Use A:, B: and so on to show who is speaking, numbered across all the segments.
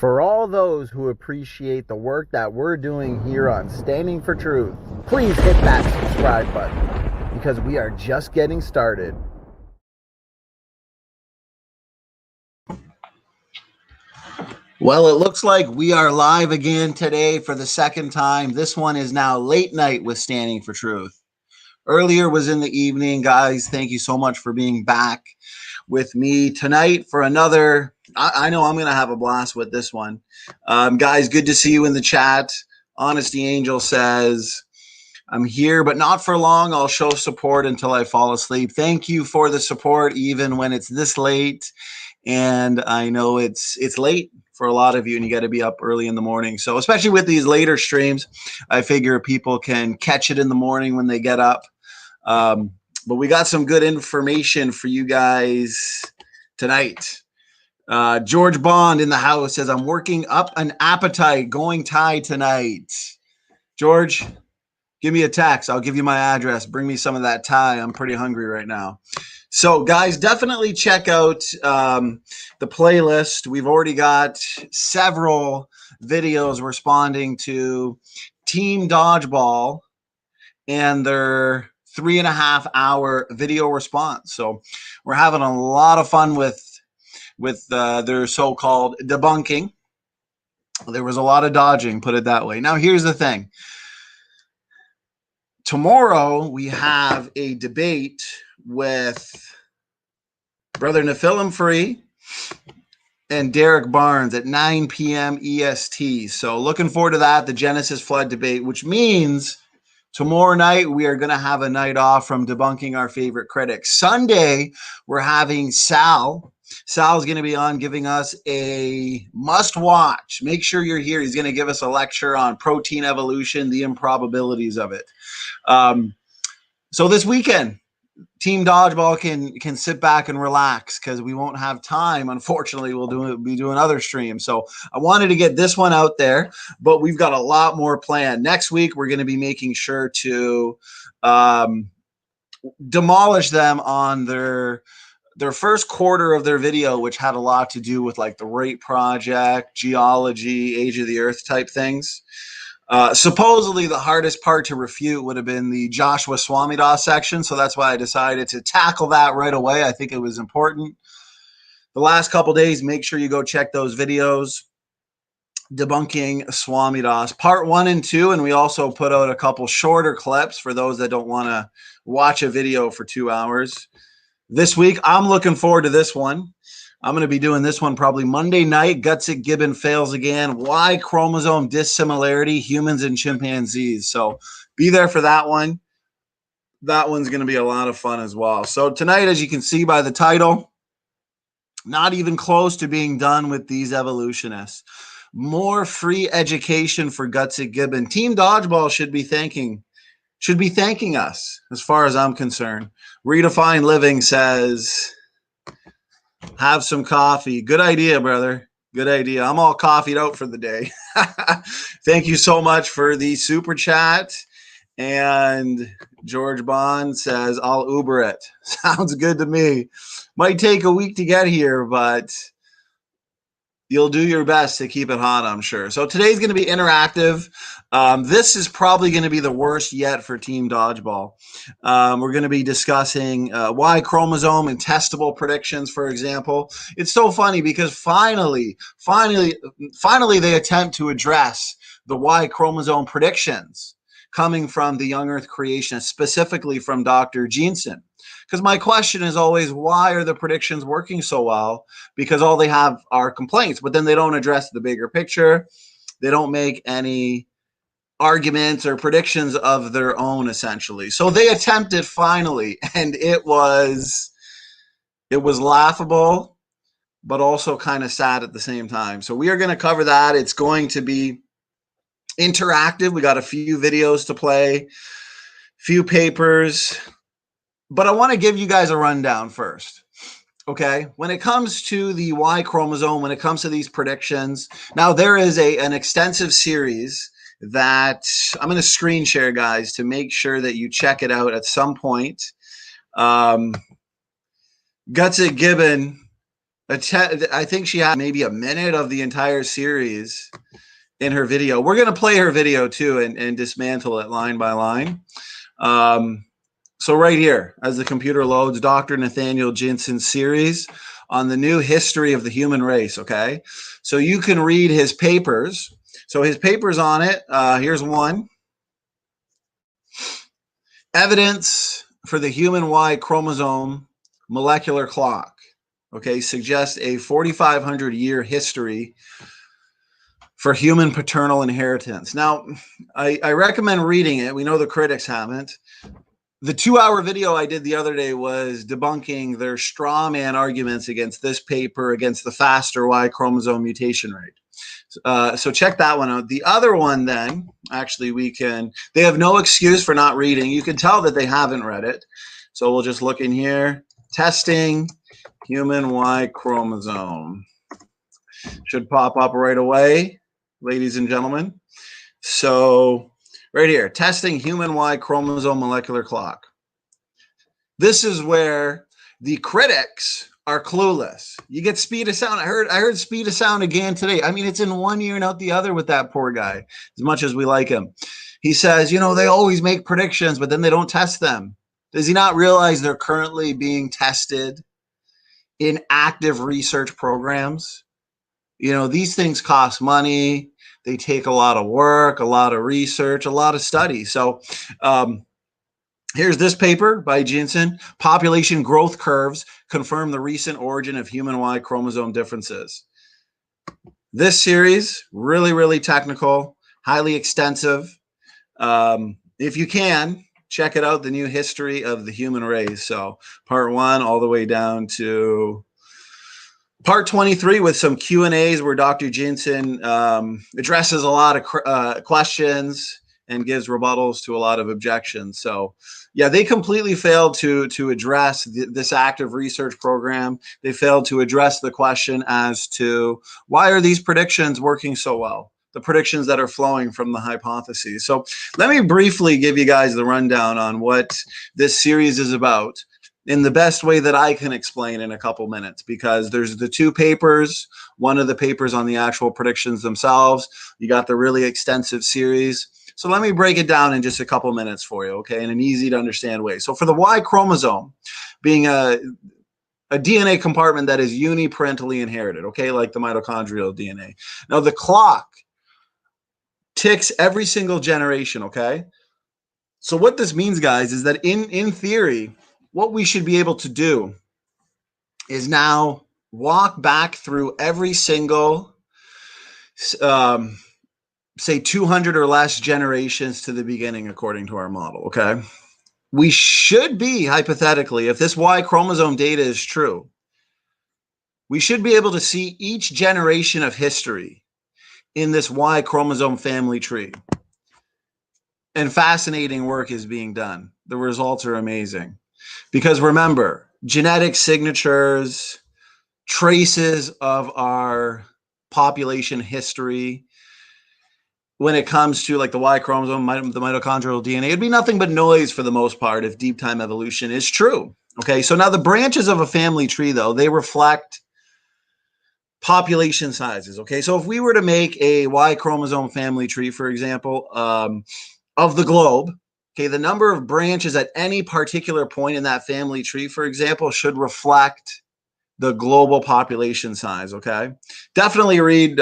A: For all those who appreciate the work that we're doing here on Standing for Truth, please hit that subscribe button because we are just getting started. Well, it looks like we are live again today for the second time. This one is now late night with Standing for Truth. Earlier was in the evening. Guys, thank you so much for being back with me tonight for another. I know I'm going to have a blast with this one. Guys, good to see you in the chat. Honesty Angel says, I'm here, but not for long. I'll show support until I fall asleep. Thank you for the support, even when it's this late. And I know it's late for a lot of you, and you got to be up early in the morning. So especially with these later streams, I figure people can catch it in the morning when they get up. But we got some good information for you guys tonight. George Bond in the house says, I'm working up an appetite, going Thai tonight. George, give me a text. I'll give you my address. Bring me some of that Thai. I'm pretty hungry right now. So, guys, definitely check out the playlist. We've already got several videos responding to Team Dodgeball and their 3.5 hour video response. So we're having a lot of fun with their so-called debunking. There was a lot of dodging, put it that way. Now, here's the thing. Tomorrow, we have a debate with Brother Nephilim Free and Derek Barnes at 9 p.m. EST. So looking forward to that, the Genesis Flood debate, which means tomorrow night, we are going to have a night off from debunking our favorite critics. Sunday, we're having Sal. Sal's going to be on giving us a must-watch. Make sure you're here. He's going to give us a lecture on protein evolution, the improbabilities of it. So this weekend, Team Dodgeball can sit back and relax because we won't have time. Unfortunately, we'll be doing other streams. So I wanted to get this one out there, but we've got a lot more planned. Next week, we're going to be making sure to demolish them on their first quarter of their video, which had a lot to do with like the Rate Project, geology, age of the earth type things. Supposedly the hardest part to refute would have been the Joshua Swamidass section. So that's why I decided to tackle that right away. I think it was important. The last couple days, make sure you go check those videos. Debunking Swamidass part 1 and 2. And we also put out a couple shorter clips for those that don't want to watch a video for 2 hours. This week, I'm looking forward to this one. I'm going to be doing this one probably Monday night. Gutsick Gibbon fails again. Why chromosome dissimilarity, humans and chimpanzees. So be there for that one. That one's going to be a lot of fun as well. So tonight, as you can see by the title, not even close to being done with these evolutionists. More free education for Gutsick Gibbon. Team Dodgeball should be thanking us, as far as I'm concerned. Redefine Living says, have some coffee. Good idea, brother. Good idea. I'm all coffeeed out for the day. Thank you so much for the super chat. And George Bond says, I'll Uber it. Sounds good to me. Might take a week to get here, but you'll do your best to keep it hot, I'm sure. So today's going to be interactive. This is probably going to be the worst yet for Team Dodgeball. We're going to be discussing Y chromosome and testable predictions, for example. It's so funny because finally they attempt to address the Y chromosome predictions coming from the young Earth creationists, specifically from Dr. Jensen. Because my question is always, why are the predictions working so well? Because all they have are complaints, but then they don't address the bigger picture. They don't make any arguments or predictions of their own, essentially. So they attempted finally, and it was laughable, but also kind of sad at the same time. So we are going to cover that. It's going to be interactive. We got a few videos to play, few papers, but I want to give you guys a rundown first. Okay, when it comes to the Y chromosome, when it comes to these predictions, now there is an extensive series that I'm going to screen share, guys, to make sure that you check it out at some point. Gutsick Gibbon I think she had maybe a minute of the entire series in her video. We're going to play her video too and dismantle it line by line. So right here, as the computer loads, Dr. Nathaniel Jensen's series on the new history of the human race, okay? So you can read his papers. So his papers on it, here's one. Evidence for the human Y chromosome molecular clock, okay, suggests a 4,500-year history for human paternal inheritance. Now, I recommend reading it. We know the critics haven't. The 2-hour video I did the other day was debunking their straw man arguments against this paper, against the faster Y chromosome mutation rate. So check that one out. The other one then, actually they have no excuse for not reading. You can tell that they haven't read it. So we'll just look in here. Testing human Y chromosome. Should pop up right away, ladies and gentlemen. So right here, testing human Y chromosome molecular clock. This is where the critics are clueless. You get speed of sound. I heard speed of sound again today. I mean, it's in one ear and out the other with that poor guy, as much as we like him. He says, they always make predictions, but then they don't test them. Does he not realize they're currently being tested in active research programs? These things cost money. They take a lot of work, a lot of research, a lot of study. So here's this paper by Jensen. Population growth curves confirm the recent origin of human Y chromosome differences. This series, really, really technical, highly extensive. If you can, check it out, the new history of the human race. So part 1 all the way down to part 23 with some Q&As where Dr. Jensen addresses a lot of questions and gives rebuttals to a lot of objections. So yeah, they completely failed to address this active research program. They failed to address the question as to why are these predictions working so well? The predictions that are flowing from the hypotheses. So let me briefly give you guys the rundown on what this series is about in the best way that I can explain in a couple minutes, because there's the 2 papers, one of the papers on the actual predictions themselves. You got the really extensive series. So let me break it down in just a couple minutes for you, okay, in an easy to understand way. So for the Y chromosome being a DNA compartment that is uniparentally inherited, okay, like the mitochondrial DNA. Now the clock ticks every single generation, okay? So what this means, guys, is that in theory, what we should be able to do is now walk back through every single, say 200 or less generations to the beginning, according to our model, okay? We should be, hypothetically, if this Y chromosome data is true, we should be able to see each generation of history in this Y chromosome family tree. And fascinating work is being done. The results are amazing. Because remember, genetic signatures, traces of our population history, when it comes to like the Y chromosome, the mitochondrial DNA, it'd be nothing but noise for the most part if deep time evolution is true. Okay, so now the branches of a family tree, though, they reflect population sizes. Okay, so if we were to make a Y chromosome family tree, for example, of the globe, okay, the number of branches at any particular point in that family tree, for example, should reflect the global population size, okay? Definitely read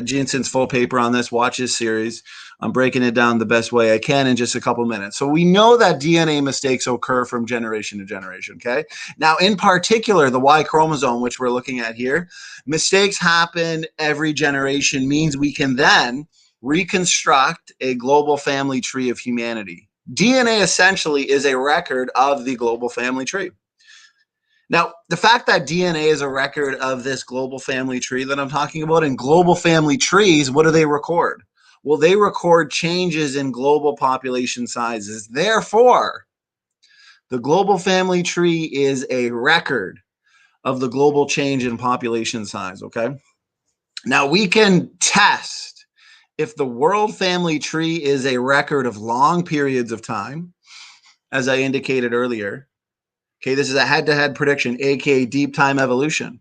A: Jensen's full paper on this. Watch his series. I'm breaking it down the best way I can in just a couple minutes. So we know that DNA mistakes occur from generation to generation, okay? Now, in particular, the Y chromosome, which we're looking at here, mistakes happen every generation, means we can then reconstruct a global family tree of humanity. DNA essentially is a record of the global family tree. Now, the fact that DNA is a record of this global family tree that I'm talking about, and global family trees, what do they record? Well, they record changes in global population sizes. Therefore, the global family tree is a record of the global change in population size, okay? Now, we can test if the world family tree is a record of long periods of time, as I indicated earlier. Okay, this is a head-to-head prediction, aka deep time evolution.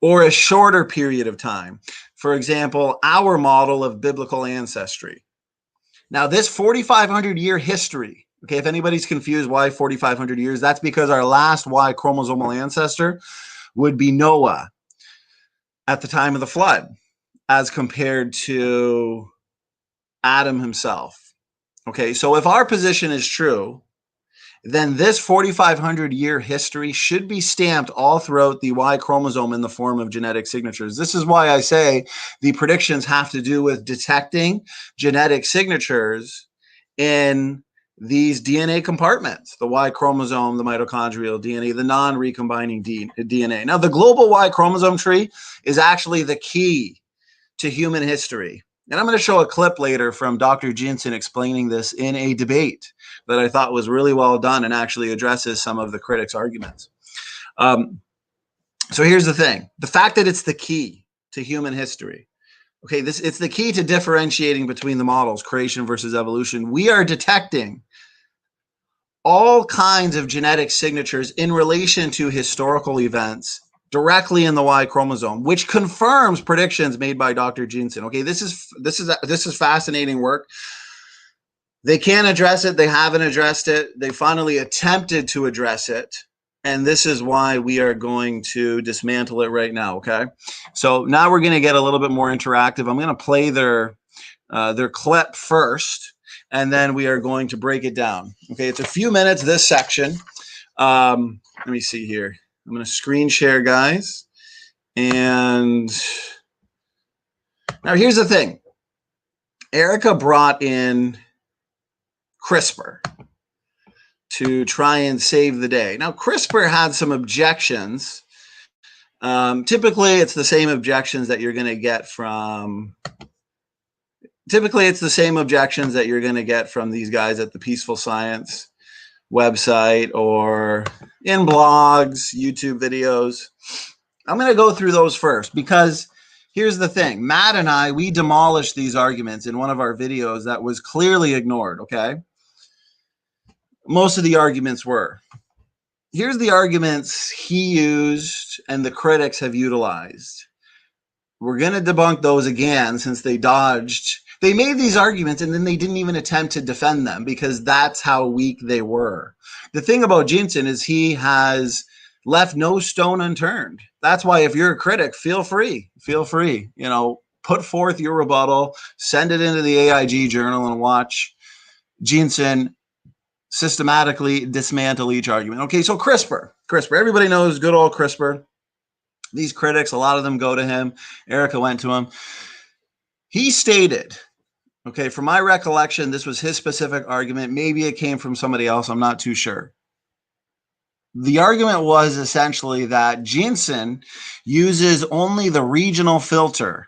A: or a shorter period of time. For example, our model of biblical ancestry. Now, this 4,500 year history, okay, if anybody's confused why 4,500 years, that's because our last Y chromosomal ancestor would be Noah at the time of the flood, as compared to Adam himself. Okay, so if our position is true, then this 4,500 year history should be stamped all throughout the Y chromosome in the form of genetic signatures. This is why I say the predictions have to do with detecting genetic signatures in these DNA compartments, the Y chromosome, the mitochondrial DNA, the non-recombining DNA. Now, the global Y chromosome tree is actually the key to human history. And I'm going to show a clip later from Dr. Jensen explaining this in a debate that I thought was really well done and actually addresses some of the critics' arguments. So here's the thing. The fact that it's the key to human history, okay, it's the key to differentiating between the models, creation versus evolution. We are detecting all kinds of genetic signatures in relation to historical events directly in the Y chromosome, which confirms predictions made by Dr. Jensen. Okay, this is fascinating work. They can't address it. They haven't addressed it. They finally attempted to address it. And this is why we are going to dismantle it right now, okay? So now we're going to get a little bit more interactive. I'm going to play their clip first, and then we are going to break it down. Okay, it's a few minutes, this section. Let me see here. I'm going to screen share, guys. And now here's the thing. Erica brought in CRISPR to try and save the day. Now, CRISPR had some objections. Typically, it's the same objections that you're going to get from these guys at the Peaceful Science website or in blogs, YouTube videos. I'm going to go through those first because here's the thing. Matt and I, we demolished these arguments in one of our videos that was clearly ignored, okay? Most of the arguments were. Here's the arguments he used and the critics have utilized. We're going to debunk those again since they dodged. They made these arguments and then they didn't even attempt to defend them because that's how weak they were. The thing about Jensen is he has left no stone unturned. That's why if you're a critic, feel free, you know, put forth your rebuttal, send it into the AIG journal and watch Jensen systematically dismantle each argument. Okay, so CRISPR, everybody knows good old CRISPR. These critics, a lot of them go to him. Erica went to him. He stated, okay, from my recollection, this was his specific argument. Maybe it came from somebody else. I'm not too sure. The argument was essentially that Jensen uses only the regional filter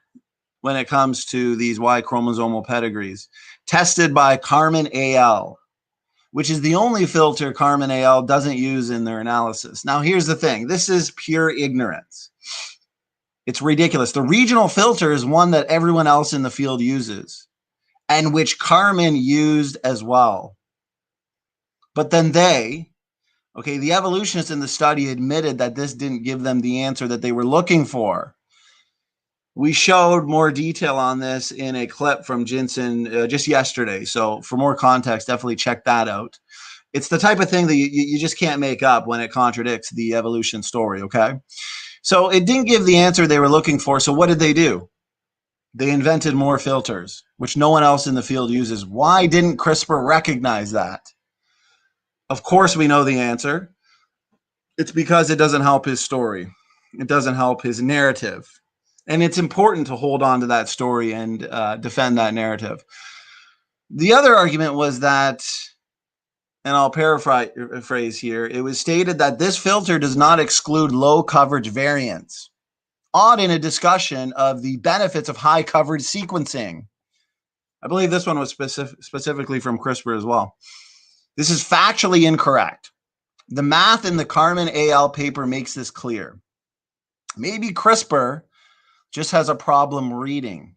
A: when it comes to these Y chromosomal pedigrees, tested by Carmen AL, which is the only filter Carmen AL doesn't use in their analysis. Now, here's the thing. This is pure ignorance. It's ridiculous. The regional filter is one that everyone else in the field uses and which Carmen used as well. But then the evolutionists in the study admitted that this didn't give them the answer that they were looking for. We showed more detail on this in a clip from Jensen just yesterday. So for more context, definitely check that out. It's the type of thing that you just can't make up when it contradicts the evolution story, okay? So it didn't give the answer they were looking for. So what did they do? They invented more filters, which no one else in the field uses. Why didn't CRISPR recognize that? Of course, we know the answer. It's because it doesn't help his story. It doesn't help his narrative. And it's important to hold on to that story and defend that narrative. The other argument was that, and I'll paraphrase here, it was stated that this filter does not exclude low coverage variants. Odd in a discussion of the benefits of high coverage sequencing. I believe this one was specifically from CRISPR as well. This is factually incorrect. The math in the Carmen AL paper makes this clear. Maybe CRISPR just has a problem reading.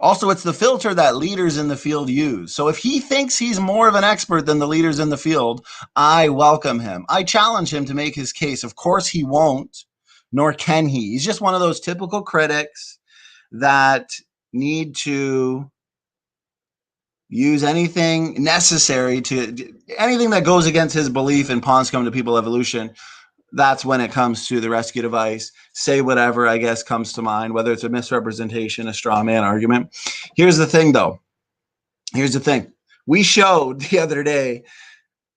A: Also, it's the filter that leaders in the field use. So if he thinks he's more of an expert than the leaders in the field, I welcome him. I challenge him to make his case. Of course he won't, nor can he. He's just one of those typical critics that need to use anything necessary to anything that goes against his belief in pawns come to people evolution. That's when it comes to the rescue device. Say whatever, I guess, comes to mind, whether it's a misrepresentation, a straw man argument. Here's the thing, though. Here's the thing. We showed the other day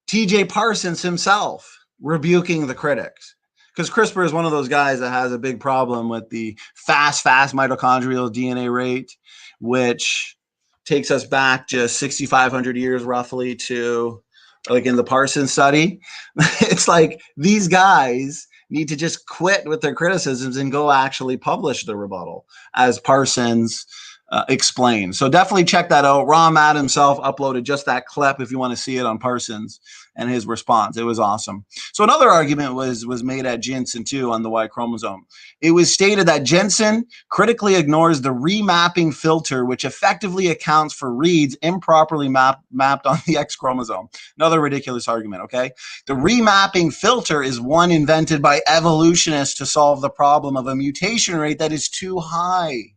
A: TJ Parsons himself rebuking the critics, because CRISPR is one of those guys that has a big problem with the fast mitochondrial DNA rate, which takes us back just 6,500 years roughly to like in the Parsons study. It's like these guys need to just quit with their criticisms and go actually publish the rebuttal, as Parsons explained. So definitely check that out. Ron Matt himself uploaded just that clip if you want to see it on Parsons and his response. It was awesome. So another argument was made at Jensen too on the Y chromosome. It was stated that Jensen critically ignores the remapping filter, which effectively accounts for reads improperly mapped on the X chromosome. Another ridiculous argument, okay? The remapping filter is one invented by evolutionists to solve the problem of a mutation rate that is too high.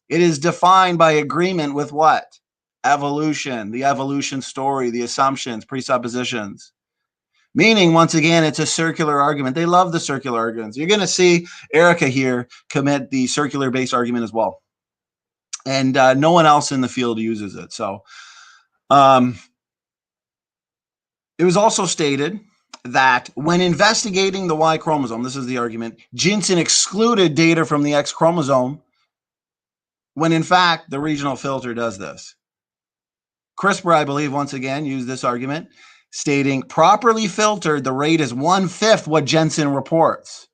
A: It is defined by agreement with what? Evolution, the evolution story, the assumptions, presuppositions. Meaning, once again, it's a circular argument. They love the circular arguments. You're going to see Erica here commit the circular-based argument as well. And no one else in the field uses it. So it was also stated that when investigating the Y chromosome, this is the argument, Jensen excluded data from the X chromosome, when in fact the regional filter does this. CRISPR, I believe, once again, used this argument, stating properly filtered, the rate is 1/5 what Jensen reports.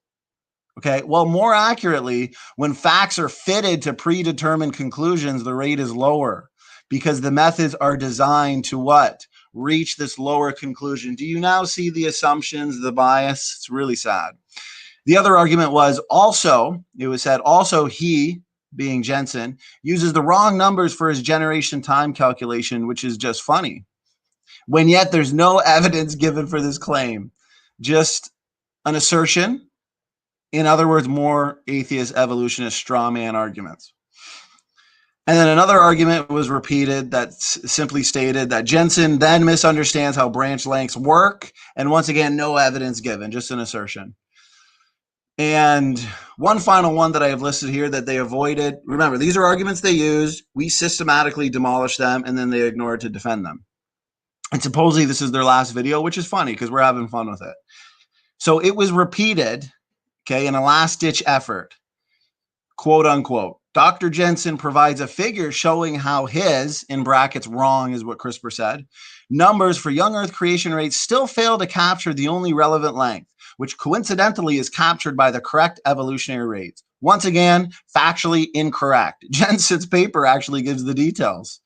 A: Okay, well, more accurately, when facts are fitted to predetermined conclusions, the rate is lower because the methods are designed to what? Reach this lower conclusion. Do you now see the assumptions, the bias? It's really sad. The other argument was also, it was said also he, being Jensen, uses the wrong numbers for his generation time calculation, which is just funny. When yet there's no evidence given for this claim. Just an assertion. In other words, more atheist evolutionist straw man arguments. And then another argument was repeated that simply stated that Jensen then misunderstands how branch lengths work. And once again, no evidence given, just an assertion. And one final one that I have listed here that they avoided. Remember, these are arguments they used. We systematically demolished them, and then they ignored to defend them. And supposedly this is their last video, which is funny because we're having fun with it. So it was repeated, okay, in a last-ditch effort, quote unquote. Dr. Jensen provides a figure showing how his, in brackets, wrong is what CRISPR said, numbers for young Earth creation rates still fail to capture the only relevant length, which coincidentally is captured by the correct evolutionary rates. Once again, factually incorrect. Jensen's paper actually gives the details.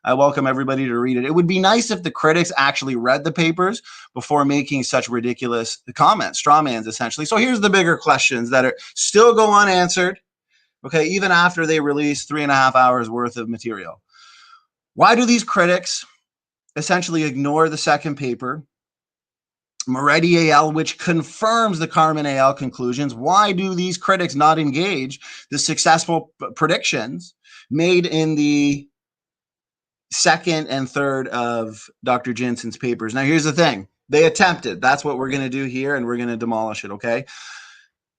A: I welcome everybody to read it. It would be nice if the critics actually read the papers before making such ridiculous comments, straw mans essentially. So here's the bigger questions that are still go unanswered, okay, even after they release 3.5 hours worth of material. Why do these critics essentially ignore the second paper, Moretti al, which confirms the Carmen al conclusions? Why do these critics not engage the successful predictions made in the second and third of Dr. Jensen's papers? Now, here's the thing. They attempted. That's what we're going to do here, and we're going to demolish it, okay?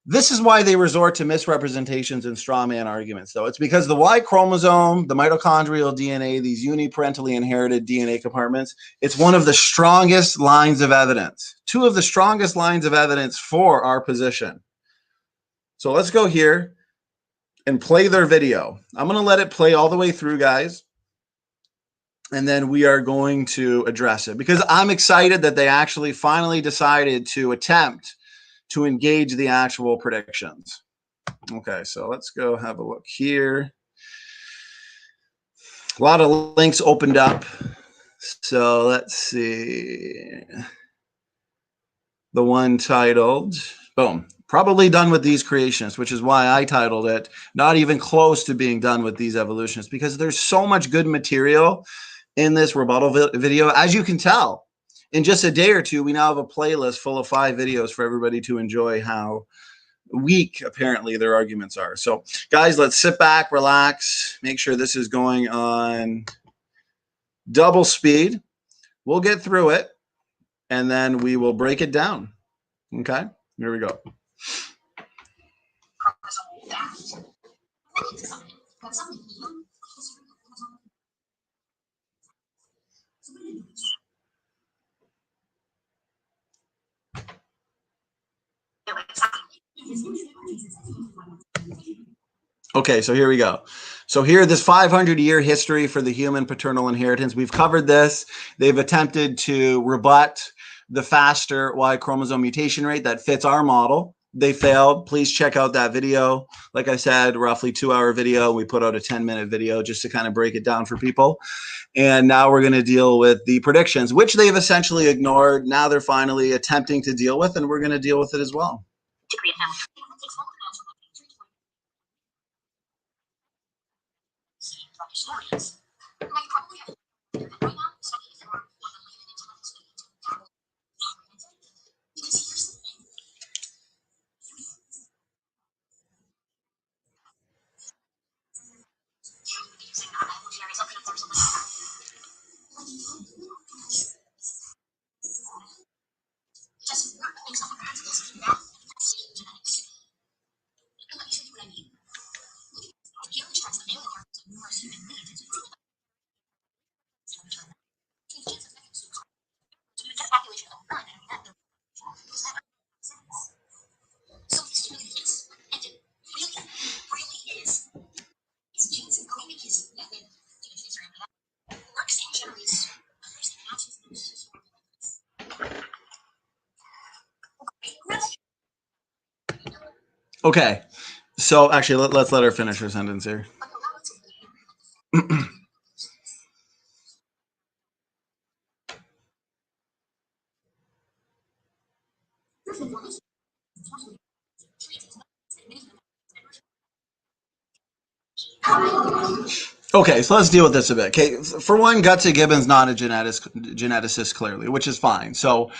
A: This is why they resort to misrepresentations and straw man arguments, though. It's because the Y chromosome, the mitochondrial DNA, these uniparentally inherited DNA compartments, it's one of the strongest lines of evidence, two of the strongest lines of evidence for our position. So let's go here and play their video. I'm going to let it play all the way through, guys, and then we are going to address it because I'm excited that they actually finally decided to attempt to engage the actual predictions. Okay, so let's go have a look here. A lot of links opened up. So let's see. The one titled, boom, probably done with these creationists, which is why I titled it, not even close to being done with these evolutionists, because there's so much good material in this rebuttal video. As you can tell, in just a day or two, we now have a playlist full of 5 videos for everybody to enjoy how weak, apparently, their arguments are. So, guys, let's sit back, relax, make sure this is going on double speed. We'll get through it, and then we will break it down. Okay? Here we go. Okay, so here we go. So here, this 500-year history for the human paternal inheritance. We've covered this. They've attempted to rebut the faster Y chromosome mutation rate that fits our model. They failed. Please check out that video. Like I said, roughly 2-hour video. We put out a 10-minute video just to kind of break it down for people. And now we're going to deal with the predictions, which they've essentially ignored. Now they're finally attempting to deal with, and we're going to deal with it as well. Okay, so actually, let's let her finish her sentence here. Okay, so let's deal with this a bit. Okay, for one, Gutsick Gibbon's not a geneticist, clearly, which is fine. So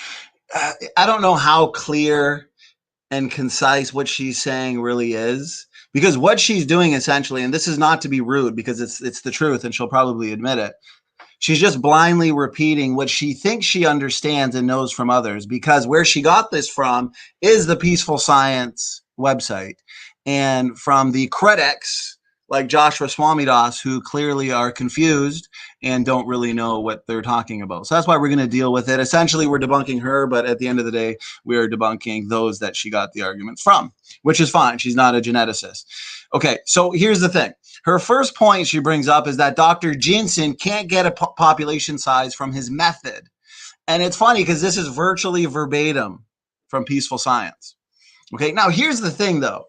A: I don't know how clear and concise what she's saying really is, because what she's doing essentially, and this is not to be rude because it's the truth and she'll probably admit it, she's just blindly repeating what she thinks she understands and knows from others, because where she got this from is the Peaceful Science website and from the critics like Joshua Swamidas, who clearly are confused and don't really know what they're talking about. So that's why we're going to deal with it. Essentially, we're debunking her, but at the end of the day, we are debunking those that she got the arguments from, which is fine. She's not a geneticist. Okay, so here's the thing. Her first point she brings up is that Dr. Jensen can't get a population size from his method. And it's funny because this is virtually verbatim from Peaceful Science. Okay, now here's the thing, though.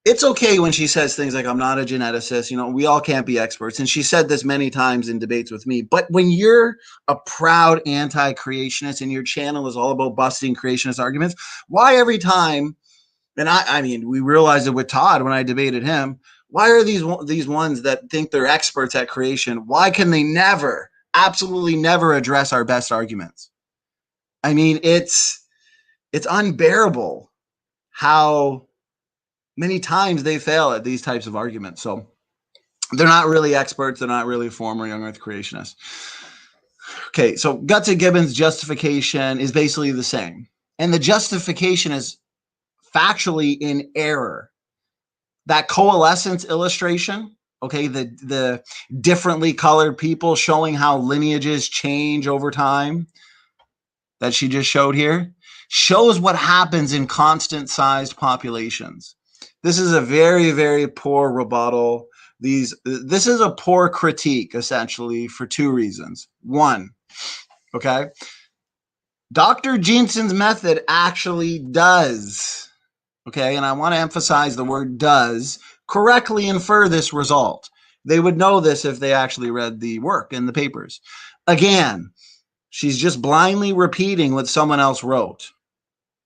A: It's okay when she says things like, I'm not a geneticist, you know, we all can't be experts. And she said this many times in debates with me. But when you're a proud anti-creationist and your channel is all about busting creationist arguments, why every time, and I mean, we realized it with Todd when I debated him, why are these ones that think they're experts at creation, why can they never, absolutely never address our best arguments? I mean, it's unbearable how many times they fail at these types of arguments. So they're not really experts. They're not really former young earth creationists. Okay, so Gutsick Gibbon's justification is basically the same. And the justification is factually in error. That coalescence illustration, okay, the differently colored people showing how lineages change over time that she just showed here, shows what happens in constant sized populations. This is a very, very poor rebuttal. This is a poor critique, essentially, for two reasons. One, okay, Dr. Jensen's method actually does, okay, and I want to emphasize the word does, correctly infer this result. They would know this if they actually read the work in the papers. Again, she's just blindly repeating what someone else wrote.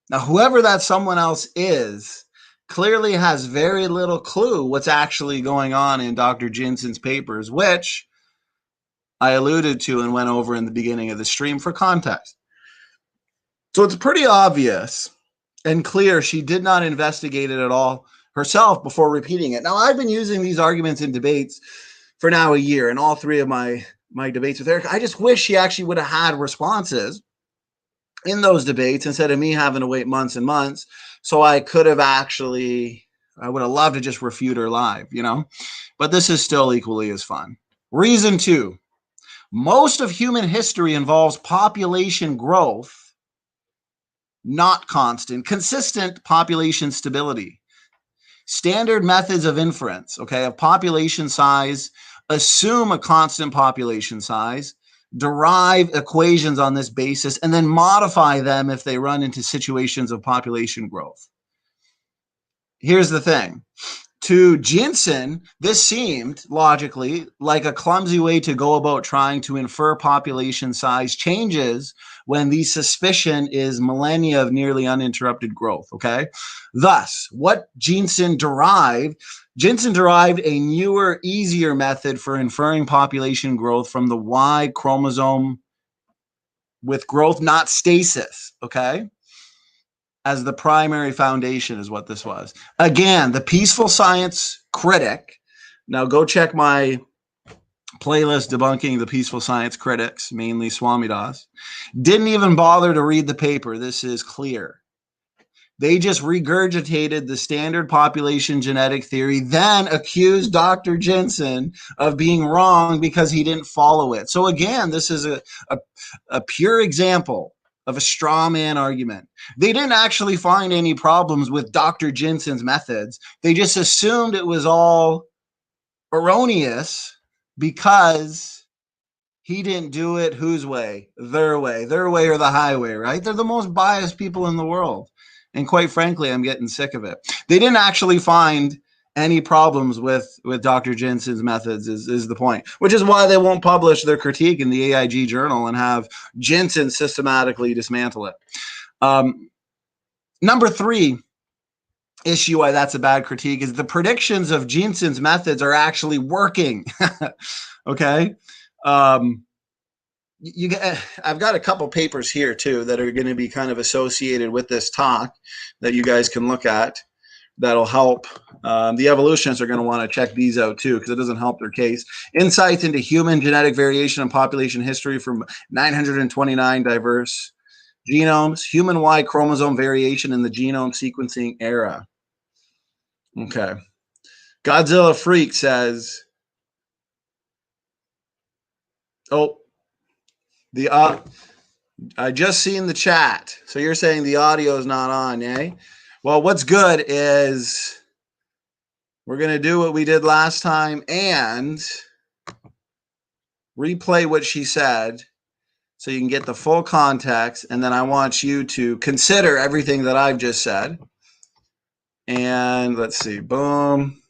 A: Now, whoever that someone else is clearly has very little clue what's actually going on in Dr. Jensen's papers, which I alluded to and went over in the beginning of the stream for context. So it's pretty obvious and clear she did not investigate it at all herself before repeating it. Now, I've been using these arguments in debates for now a year, in all three of my debates with Eric. I just wish she actually would have had responses in those debates instead of me having to wait months and months. So I could have actually, I would have loved to just refute her live, you know, but this is still equally as fun. Reason 2, most of human history involves population growth, not constant, consistent population stability. Standard methods of inference, okay, of population size assume a constant population size, derive equations on this basis, and then modify them if they run into situations of population growth. Here's the thing. To Jensen, this seemed logically like a clumsy way to go about trying to infer population size changes when the suspicion is millennia of nearly uninterrupted growth, okay? Thus, what Jensen derived a newer, easier method for inferring population growth from the Y chromosome with growth, not stasis, okay? As the primary foundation is what this was. Again, the peaceful science critic. Now go check my playlist debunking the peaceful science critics, mainly Swamidas. Didn't even bother to read the paper. This is clear. They just regurgitated the standard population genetic theory, then accused Dr. Jensen of being wrong because he didn't follow it. So again, this is a pure example of a straw man argument. They didn't actually find any problems with Dr. Jensen's methods. They just assumed it was all erroneous because he didn't do it whose way? Their way. Their way or the highway, right? They're the most biased people in the world. And quite frankly, I'm getting sick of it. They didn't actually find any problems with Dr. Jensen's methods is the point, which is why they won't publish their critique in the AIG journal and have Jensen systematically dismantle it. Number 3 issue why that's a bad critique is the predictions of Jensen's methods are actually working. Okay. I've got a couple papers here too that are going to be kind of associated with this talk that you guys can look at. That'll help. The evolutionists are going to want to check these out too because it doesn't help their case. Insights into human genetic variation and population history from 929 diverse genomes, human Y chromosome variation in the genome sequencing era. Okay. Godzilla Freak says, oh, I just seen the chat. So you're saying the audio is not on, eh? Well, what's good is we're going to do what we did last time and replay what she said so you can get the full context. And then I want you to consider everything that I've just said. And let's see. Boom.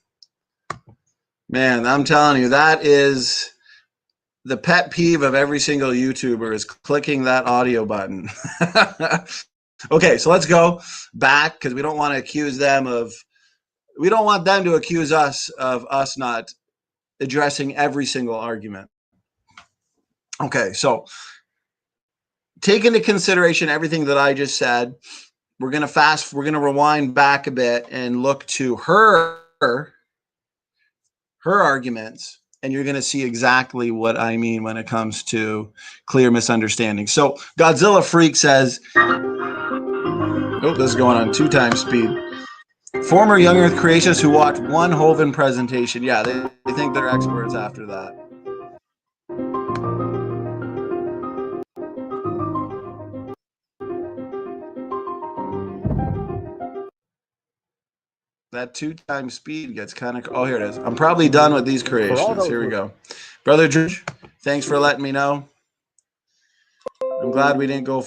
A: Man, I'm telling you, that is the pet peeve of every single YouTuber is clicking that audio button. Okay, so let's go back because we don't want to accuse them of, we don't want them to accuse us of us not addressing every single argument. Okay, so take into consideration everything that I just said. We're going to rewind back a bit and look to her arguments, and you're going to see exactly what I mean when it comes to clear misunderstanding. So Godzilla Freak says, oh, this is going on 2 times speed. Former young earth creationists who watch one Hovind presentation. Yeah, they think they're experts after that. That 2 times speed gets kind of, oh, here it is. I'm probably done with these creations. Here we go. Brother George, thanks for letting me know. I'm glad we didn't go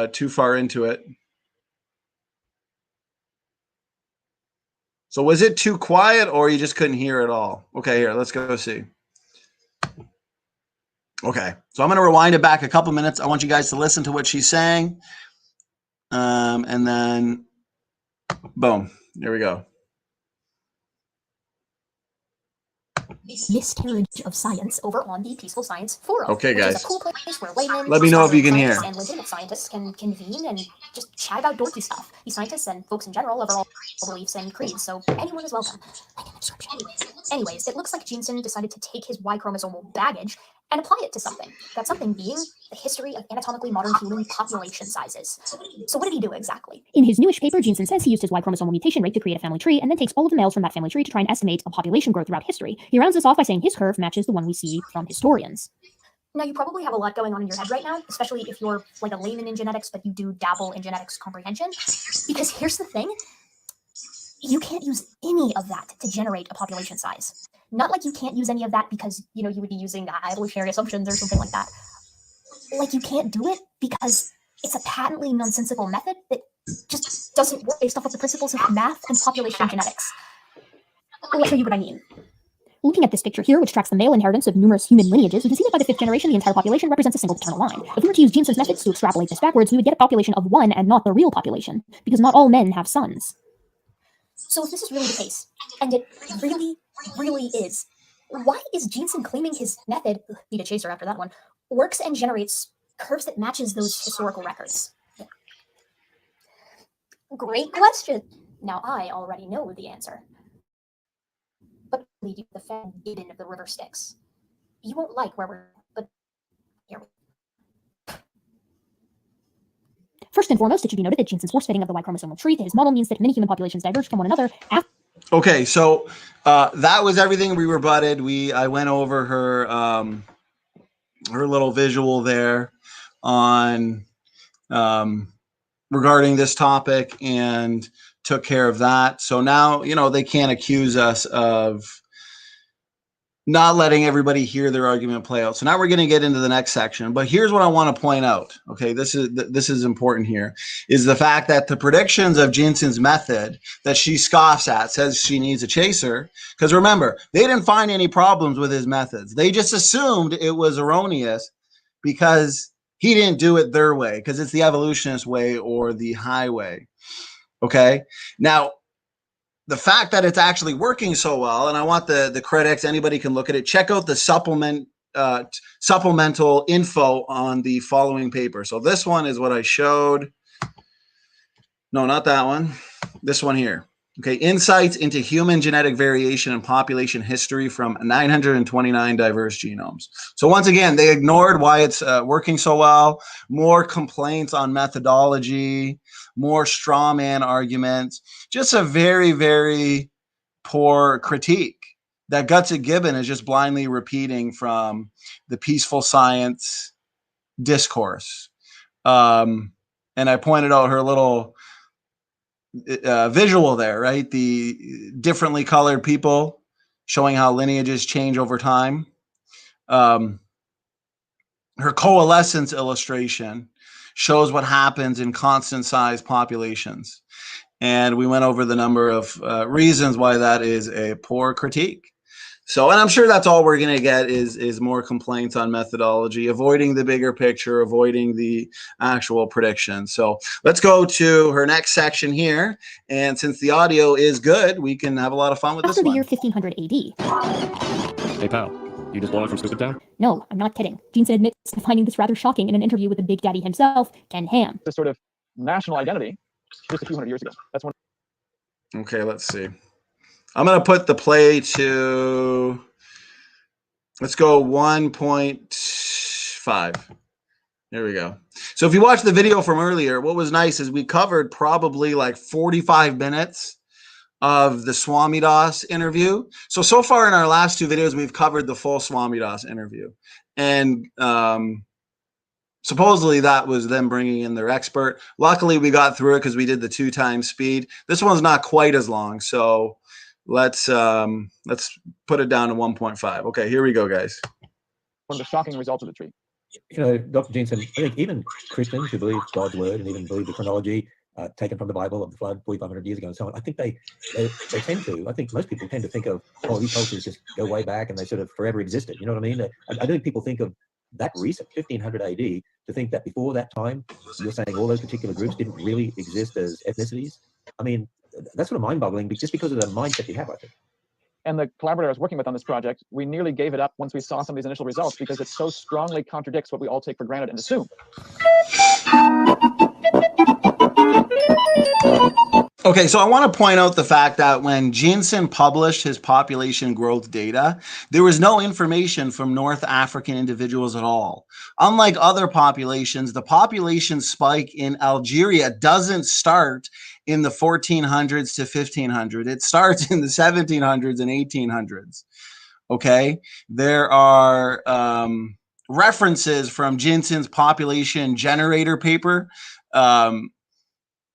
A: too far into it. So was it too quiet or you just couldn't hear it all? Okay, here, let's go see. Okay, so I'm going to rewind it back a couple minutes. I want you guys to listen to what she's saying. And then, boom, there we go.
B: miscarriage of science over on the Peaceful Science Forum.
A: Okay,
B: which
A: guys.
B: is a cool place where laymen,
A: Let me know if you can
B: scientists,
A: hear.
B: and legitimate scientists can convene and just chat about dorky stuff. These scientists and folks in general have all beliefs and creeds, so anyone is welcome. Link in the description. Anyways, it looks like Jeanson decided to take his Y chromosomal baggage and apply it to something. That something being the history of anatomically modern human population sizes. So what did he do exactly? In his newish paper, Jeanson says he used his Y chromosomal mutation rate to create a family tree and then takes all of the males from that family tree to try and estimate a population growth throughout history. He rounds this off by saying his curve matches the one we see from historians. Now, you probably have a lot going on in your head right now, especially if you're like a layman in genetics, but you do dabble in genetics comprehension. Because here's the thing, you can't use any of that to generate a population size. Not like you can't use any of that because, you would be using evolutionary assumptions or something like that. Like, you can't do it because it's a patently nonsensical method that just doesn't work based off of the principles of math and population genetics. Let me show you what I mean. Looking at this picture here, which tracks the male inheritance of numerous human lineages, we can see that by the 5th generation, the entire population represents a single paternal line. If we were to use Jeanson's methods to extrapolate this backwards, we would get a population of 1 and not the real population, because not all men have sons. So if this is really the case, and it really, really is, why is Jeanson claiming his method, need a chaser after that one, works and generates curves that matches those historical records? Great question. Now I already know the answer. But lead you to the Captain Gibbon of the River Styx. You won't like where we're, but here we. First and foremost, it should be noted that Jeanson's force-fitting of the Y chromosomal tree to his model means that many human populations diverge from one another.
A: Okay, so that was everything we rebutted. I went over her her little visual there on regarding this topic and took care of that. So now, they can't accuse us of not letting everybody hear their argument play out. So now we're going to get into the next section. But here's what I want to point out. Okay, this is important here, is the fact that the predictions of Jeanson's method that she scoffs at, says she needs a chaser, because remember, they didn't find any problems with his methods. They just assumed it was erroneous because he didn't do it their way, because it's the evolutionist way or the highway. Okay, now the fact that it's actually working so well, and I want the critics, anybody can look at it, check out the supplemental info on the following paper. So this one is what I showed. No, not that one. This one here. Okay, insights into human genetic variation and population history from 929 diverse genomes. So once again, they ignored why it's working so well, more complaints on methodology, more straw man arguments, just a very, very poor critique that Gutsick Gibbon is just blindly repeating from the peaceful science discourse. And I pointed out her little visual there, right? The differently colored people showing how lineages change over time. Her coalescence illustration shows what happens in constant size populations. And we went over the number of reasons why that is a poor critique. So, and I'm sure that's all we're going to get is more complaints on methodology, avoiding the bigger picture, avoiding the actual prediction. So let's go to her next section here. And since the audio is good, we can have a lot of fun with this one.
B: After the year 1500 AD.
C: Hey, pal. You just blown it from Stupid Town?
B: No, I'm not kidding. Jeanson admits to finding this rather shocking in an interview with the Big Daddy himself, Ken Ham.
D: This sort of national identity just a few hundred years ago. That's one.
A: Okay, let's see. I'm going to put the play to, let's go 1.5. There we go. So if you watch the video from earlier, what was nice is we covered probably like 45 minutes of the Swamidas interview. So far in our last two videos, we've covered the full Swamidas interview. And supposedly that was them bringing in their expert. Luckily, we got through it because we did the 2 times speed. This one's not quite as long. So let's put it down to 1.5. Okay, here we go, guys.
D: One of the shocking results of the tree.
E: Dr. Jeanson, I think even Christians who believe God's word and even believe the chronology taken from the Bible of the flood 4,500 years ago and so on, I think they tend to, I think most people tend to think of, oh, these cultures just go way back and they sort of forever existed. You know what I mean? I don't think people think of that recent, 1500 AD, to think that before that time, you're saying all those particular groups didn't really exist as ethnicities. I mean, that's sort of mind-boggling, just because of the mindset you have, I think.
D: and the collaborator I was working with on this project, we nearly gave it up once we saw some of these initial results because it so strongly contradicts what we all take for granted and assume.
A: Okay, so I want to point out the fact that when Jensen published his population growth data, there was no information from North African individuals at all. Unlike other populations, the population spike in Algeria doesn't start in the 1400s to 1500s. It starts in the 1700s and 1800s. Okay, there are references from Jensen's population generator paper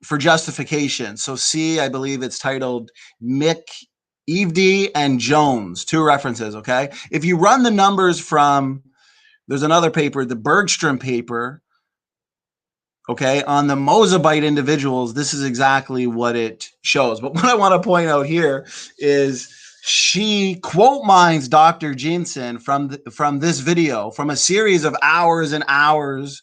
A: for justification. So see, I believe it's titled Mick, Evedy, and Jones, 2 references, okay? If you run the numbers from, there's another paper, the Bergstrom paper, okay, on the Mozabite individuals, this is exactly what it shows. But what I want to point out here is she quote mines Dr. Jensen from this video, from a series of hours and hours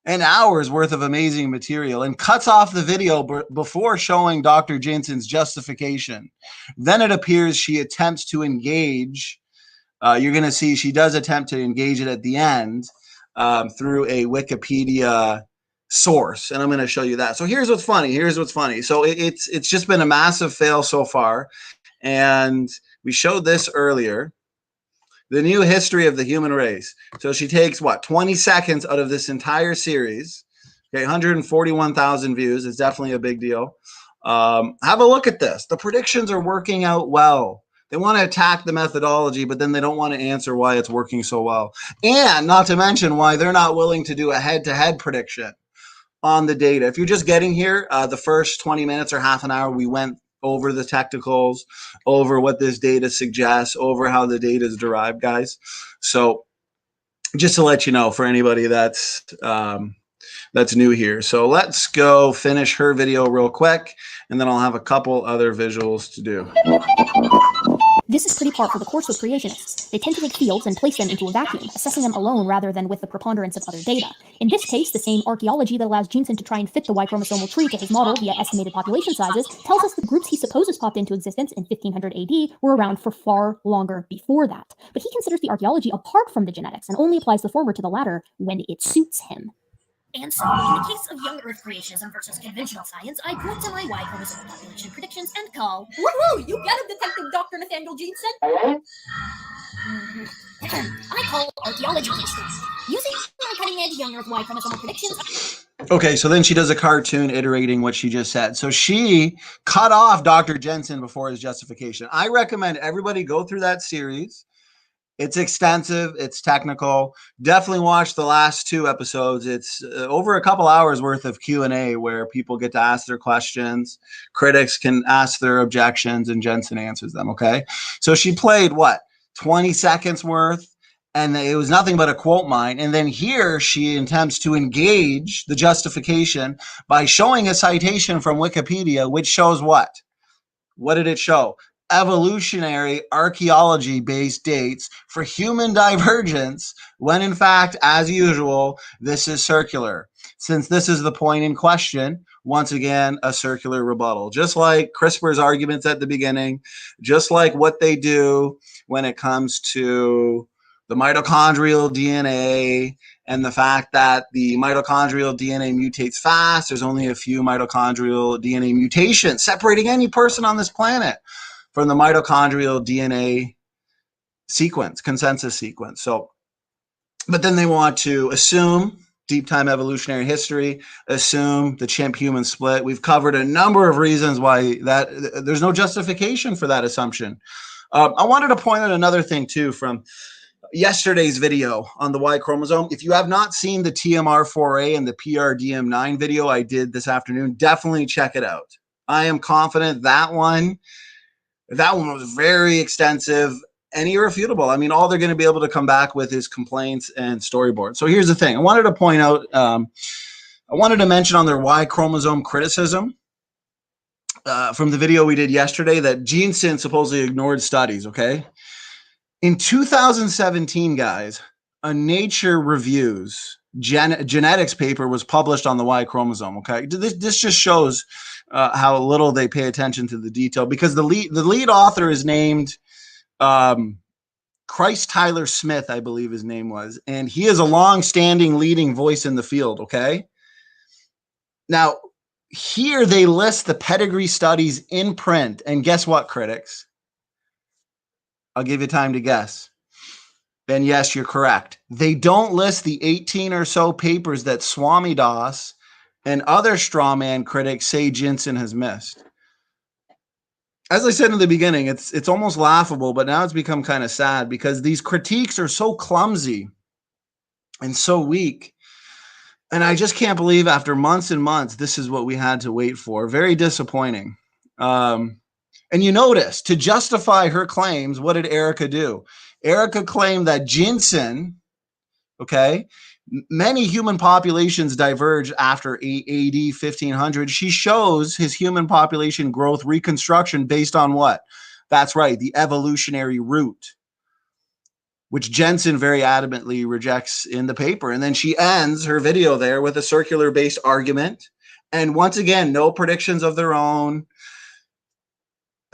A: and hours worth of amazing material, and cuts off the video before showing Dr. Jensen's justification. Then it appears she attempts to engage. You're going to see she does attempt to engage it at the end through a Wikipedia source, and I'm going to show you that. So here's what's funny. So it's just been a massive fail so far, and we showed this earlier. The new history of the human race. So she takes, 20 seconds out of this entire series. Okay, 141,000 views. It's definitely a big deal. Have a look at this. The predictions are working out well. They want to attack the methodology, but then they don't want to answer why it's working so well. And not to mention why they're not willing to do a head-to-head prediction on the data. If you're just getting here, the first 20 minutes or half an hour, we went over the technicals, over what this data suggests, over how the data is derived, guys. So just to let you know, for anybody that's new here. So let's go finish her video real quick, and then I'll have a couple other visuals to do.
B: This is pretty par for the course with creationists. They tend to take fields and place them into a vacuum, assessing them alone rather than with the preponderance of other data. In this case, the same archaeology that allows Jensen to try and fit the Y chromosomal tree to his model via estimated population sizes tells us the groups he supposes popped into existence in 1500 AD were around for far longer before that. But he considers the archaeology apart from the genetics and only applies the former to the latter when it suits him.
F: And so, in the case of young Earth creationism versus conventional science, I point to my Y chromosome population predictions and call, woohoo, you get him, Detective Dr. Nathaniel Jensen! I call archaeology history. Using my cutting-edge young Earth Y chromosomal predictions...
A: Okay, so then she does a cartoon iterating what she just said. So she cut off Dr. Jensen before his justification. I recommend everybody go through that series. It's extensive. It's technical. Definitely watch the last 2 episodes. It's over a couple hours worth of Q&A where people get to ask their questions. Critics can ask their objections, and Jensen answers them, okay? So she played, 20 seconds worth, and it was nothing but a quote mine. And then here she attempts to engage the justification by showing a citation from Wikipedia, which shows what? What did it show? Evolutionary archaeology-based dates for human divergence, when in fact, as usual, this is circular. Since this is the point in question, once again, a circular rebuttal. Just like CRISPR's arguments at the beginning, just like what they do when it comes to the mitochondrial DNA and the fact that the mitochondrial DNA mutates fast. There's only a few mitochondrial DNA mutations separating any person on this planet from the mitochondrial DNA sequence, consensus sequence. So, but then they want to assume deep time evolutionary history, assume the chimp-human split. We've covered a number of reasons why that there's no justification for that assumption. I wanted to point out another thing too from yesterday's video on the Y chromosome. If you have not seen the TMR4A and the PRDM9 video I did this afternoon, definitely check it out. I am confident that one was very extensive and irrefutable. I mean, all they're going to be able to come back with is complaints and storyboards. So here's the thing. I wanted to point out, I wanted to mention on their Y chromosome criticism from the video we did yesterday that Jensen supposedly ignored studies, okay? In 2017, guys, a Nature Reviews genetics paper was published on the Y chromosome, okay? This just shows how little they pay attention to the detail, because the lead author is named Christ Tyler Smith, I believe his name was, and he is a long-standing leading voice in the field, okay? Now, here they list the pedigree studies in print, and guess what, critics? I'll give you time to guess. And yes, you're correct. They don't list the 18 or so papers that Swami Das and other strawman critics say Jinsen has missed. As I said in the beginning, it's almost laughable, but now it's become kind of sad because these critiques are so clumsy and so weak. And I just can't believe after months and months, this is what we had to wait for. Very disappointing. And you notice, to justify her claims, what did Erica do? Erica claimed that Jinsen, okay, many human populations diverge after AD 1500. She shows his human population growth reconstruction based on what? That's right, the evolutionary route, which Jensen very adamantly rejects in the paper. And then she ends her video there with a circular-based argument. And once again, no predictions of their own,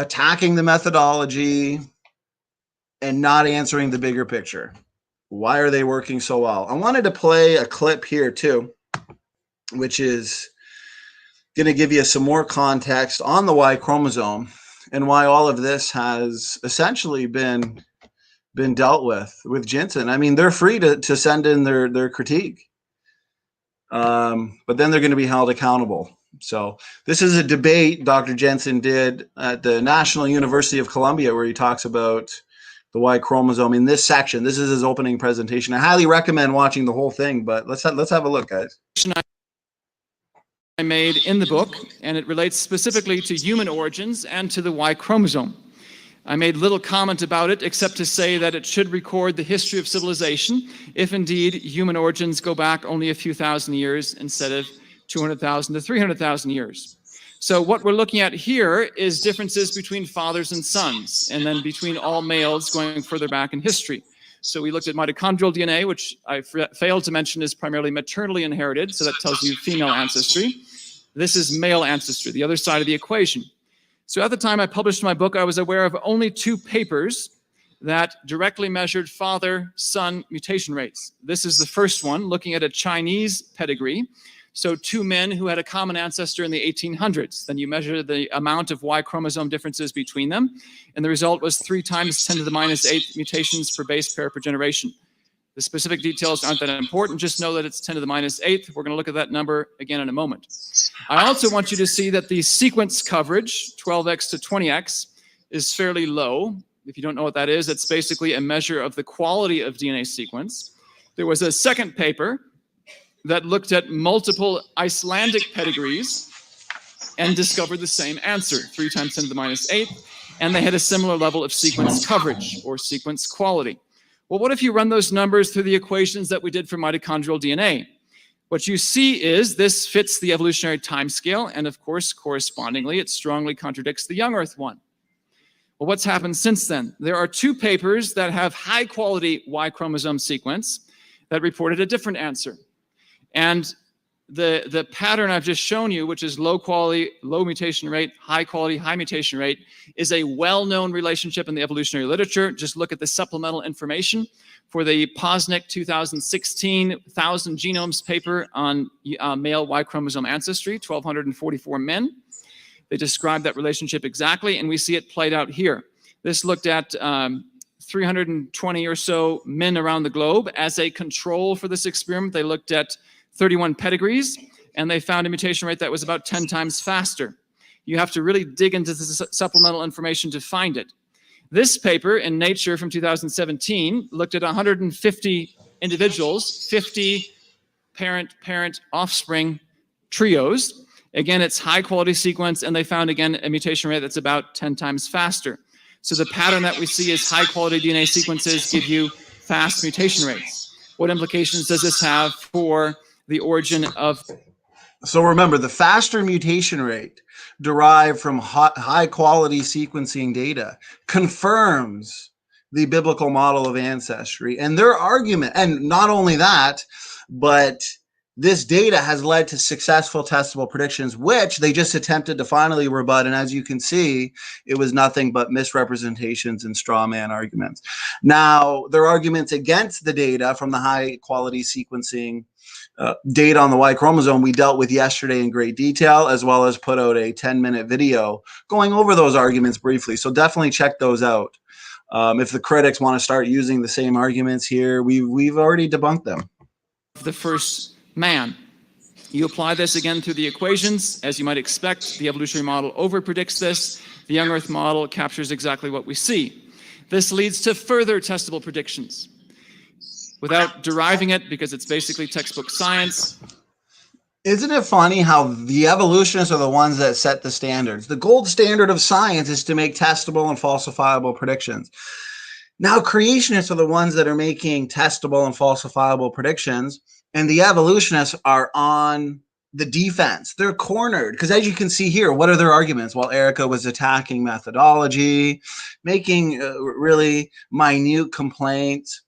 A: attacking the methodology, and not answering the bigger picture. Why are they working so well? I wanted to play a clip here too, which is going to give you some more context on the Y chromosome and why all of this has essentially been dealt with Jensen. I mean, they're free to send in their critique, but then they're going to be held accountable. So this is a debate Dr. Jensen did at the National University of Columbia, where he talks about the Y chromosome in this section. This is his opening presentation. I highly recommend watching the whole thing, but let's have a look, guys.
G: I made in the book, and it relates specifically to human origins and to the Y chromosome. I made little comment about it except to say that it should record the history of civilization if indeed human origins go back only a few thousand years instead of 200,000 to 300,000 years. So what we're looking at here is differences between fathers and sons, and then between all males going further back in history. So we looked at mitochondrial DNA, which I failed to mention is primarily maternally inherited, so that tells you female ancestry. This is male ancestry, the other side of the equation. So at the time I published my book, I was aware of only 2 papers that directly measured father-son mutation rates. This is the first one, looking at a Chinese pedigree. So 2 men who had a common ancestor in the 1800s. Then you measure the amount of Y chromosome differences between them, and the result was 3 times 10 to the minus 8 mutations per base pair per generation. The specific details aren't that important. Just know that it's 10 to the minus 8th. We're going to look at that number again in a moment. I also want you to see that the sequence coverage, 12x to 20x, is fairly low. If you don't know what that is, it's basically a measure of the quality of DNA sequence. There was a second paper that looked at multiple Icelandic pedigrees and discovered the same answer, 3 times 10 to the minus 8th, and they had a similar level of sequence coverage or sequence quality. Well, what if you run those numbers through the equations that we did for mitochondrial DNA? What you see is this fits the evolutionary timescale, and of course, correspondingly, it strongly contradicts the young Earth one. Well, what's happened since then? There are 2 papers that have high-quality Y chromosome sequence that reported a different answer. And the pattern I've just shown you, which is low quality, low mutation rate, high quality, high mutation rate, is a well-known relationship in the evolutionary literature. Just look at the supplemental information for the Posnick 2016 1,000 genomes paper on male Y chromosome ancestry, 1,244 men. They describe that relationship exactly, and we see it played out here. This looked at 320 or so men around the globe. As a control for this experiment, they looked at 31 pedigrees, and they found a mutation rate that was about 10 times faster. You have to really dig into the supplemental information to find it. This paper in Nature from 2017 looked at 150 individuals, 50 parent-parent offspring trios. Again, it's high-quality sequence, and they found, again, a mutation rate that's about 10 times faster. So the pattern that we see is high-quality DNA sequences give you fast mutation rates. What implications does this have for the origin of...
A: So remember, the faster mutation rate derived from high-quality sequencing data confirms the biblical model of ancestry. And their argument, and not only that, but this data has led to successful testable predictions, which they just attempted to finally rebut. And as you can see, it was nothing but misrepresentations and straw man arguments. Now, their arguments against the data from the high quality sequencing data on the Y chromosome we dealt with yesterday in great detail, as well as put out a 10-minute video going over those arguments briefly. So definitely check those out. If the critics want to start using the same arguments here, we've already debunked them.
G: The first man. You apply this again through the equations. As you might expect, the evolutionary model overpredicts this. The young Earth model captures exactly what we see. This leads to further testable predictions. Without deriving it, because it's basically textbook science.
A: Isn't it funny how the evolutionists are the ones that set the standards? The gold standard of science is to make testable and falsifiable predictions. Now, creationists are the ones that are making testable and falsifiable predictions, and the evolutionists are on the defense. They're cornered, because as you can see here, what are their arguments? Well, Erica was attacking methodology, making really minute complaints,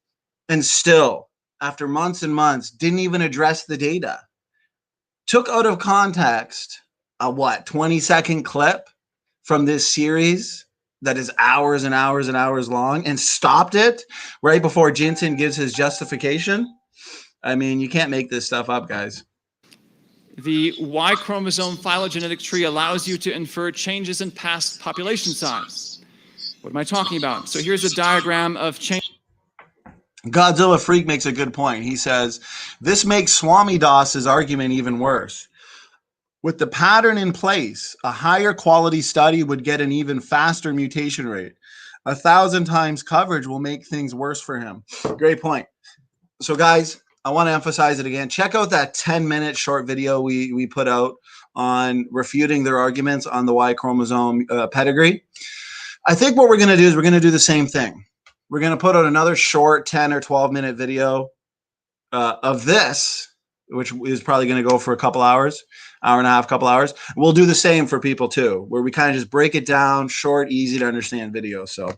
A: and still, after months and months, didn't even address the data. Took out of context a 20-second clip from this series that is hours and hours and hours long and stopped it right before Jensen gives his justification. I mean, you can't make this stuff up, guys.
G: The Y chromosome phylogenetic tree allows you to infer changes in past population size. What am I talking about? So here's a diagram of change.
A: Godzilla Freak makes a good point. He says, this makes Swami Das's argument even worse. With the pattern in place, a higher quality study would get an even faster mutation rate. 1,000 times coverage will make things worse for him. Great point. So guys, I want to emphasize it again. Check out that 10-minute short video we put out on refuting their arguments on the Y chromosome pedigree. I think what we're going to do is we're going to do the same thing. We're going to put out another short 10 or 12-minute video of this, which is probably going to go for a couple hours, hour and a half, couple hours. We'll do the same for people too, where we kind of just break it down, short, easy to understand video. So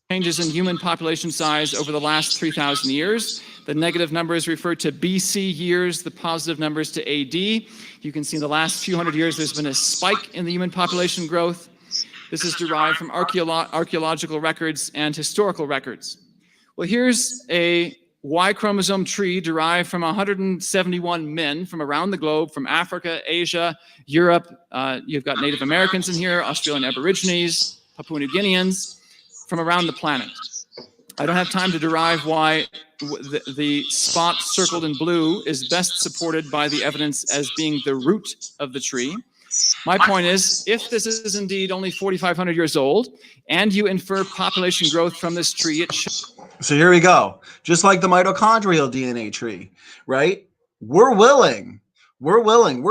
G: changes in human population size over the last 3,000 years. The negative numbers refer to BC years, the positive numbers to AD. You can see in the last few hundred years, there's been a spike in the human population growth. This is derived from archaeological records and historical records. Well, here's a Y chromosome tree derived from 171 men from around the globe, from Africa, Asia, Europe. You've got Native Americans in here, Australian Aborigines, Papua New Guineans, from around the planet. I don't have time to derive why the spot circled in blue is best supported by the evidence as being the root of the tree. My point is, if this is indeed only 4,500 years old, and you infer population growth from this tree, it should.
A: So here we go. Just like the mitochondrial DNA tree, right? We're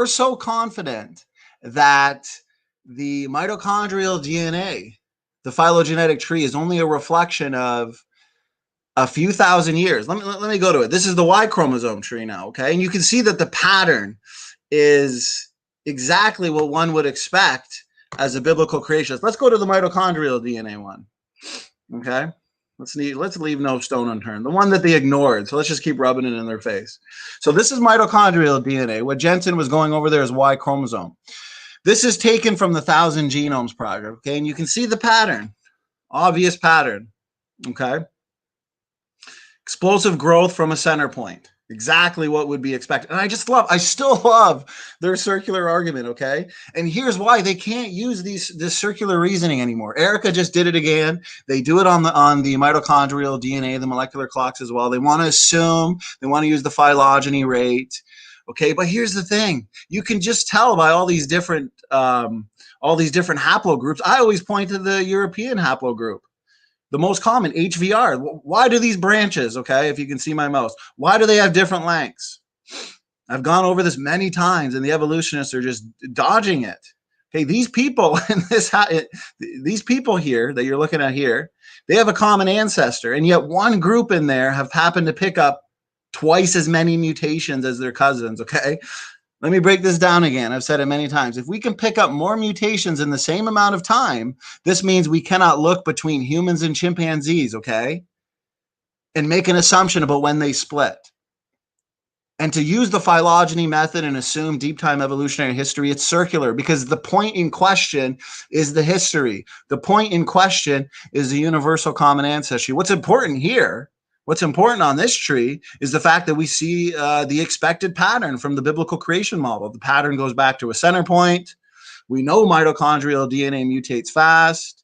A: so confident that the mitochondrial DNA, the phylogenetic tree, is only a reflection of a few thousand years. Let me go to it. This is the Y chromosome tree now, okay? And you can see that the pattern is exactly what one would expect as a biblical creationist. Let's go to the mitochondrial DNA one, okay? Let's leave no stone unturned. The one that they ignored. So let's just keep rubbing it in their face. So this is mitochondrial DNA. What Jensen was going over there is Y chromosome. This is taken from the 1,000 Genomes Project, okay? And you can see the pattern, obvious pattern, okay? Explosive growth from a center point. Exactly what would be expected. And I still love their circular argument, okay? And here's why they can't use this circular reasoning anymore. Erica just did it again. They do it on the mitochondrial DNA, the molecular clocks as well. They want to assume, they want to use the phylogeny rate, okay? But here's the thing. You can just tell by all these different haplogroups. I always point to the European haplogroup. The most common, HVR. Why do these branches, okay, if you can see my mouse, why do they have different lengths? I've gone over this many times, and the evolutionists are just dodging it. Okay, these people in these people here that you're looking at here, they have a common ancestor, and yet one group in there have happened to pick up twice as many mutations as their cousins, okay? Let me break this down again. I've said it many times. If we can pick up more mutations in the same amount of time, this means we cannot look between humans and chimpanzees, okay? And make an assumption about when they split. And to use the phylogeny method and assume deep time evolutionary history, it's circular because the point in question is the history. The point in question is the universal common ancestry. What's important here, what's important on this tree is the fact that we see the expected pattern from the biblical creation model. The pattern goes back to a center point. We know mitochondrial DNA mutates fast.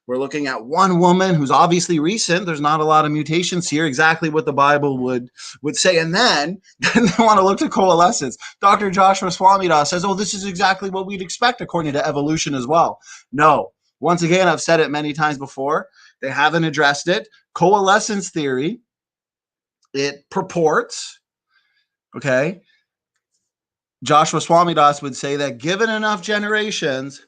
A: We're looking at one woman who's obviously recent. There's not a lot of mutations here, exactly what the Bible would say. And then they want to look to coalescence. Dr. Joshua Swamidas says, oh, this is exactly what we'd expect according to evolution as well. No. Once again, I've said it many times before. They haven't addressed it. Coalescence theory, it purports, okay, Joshua Swamidas would say that given enough generations,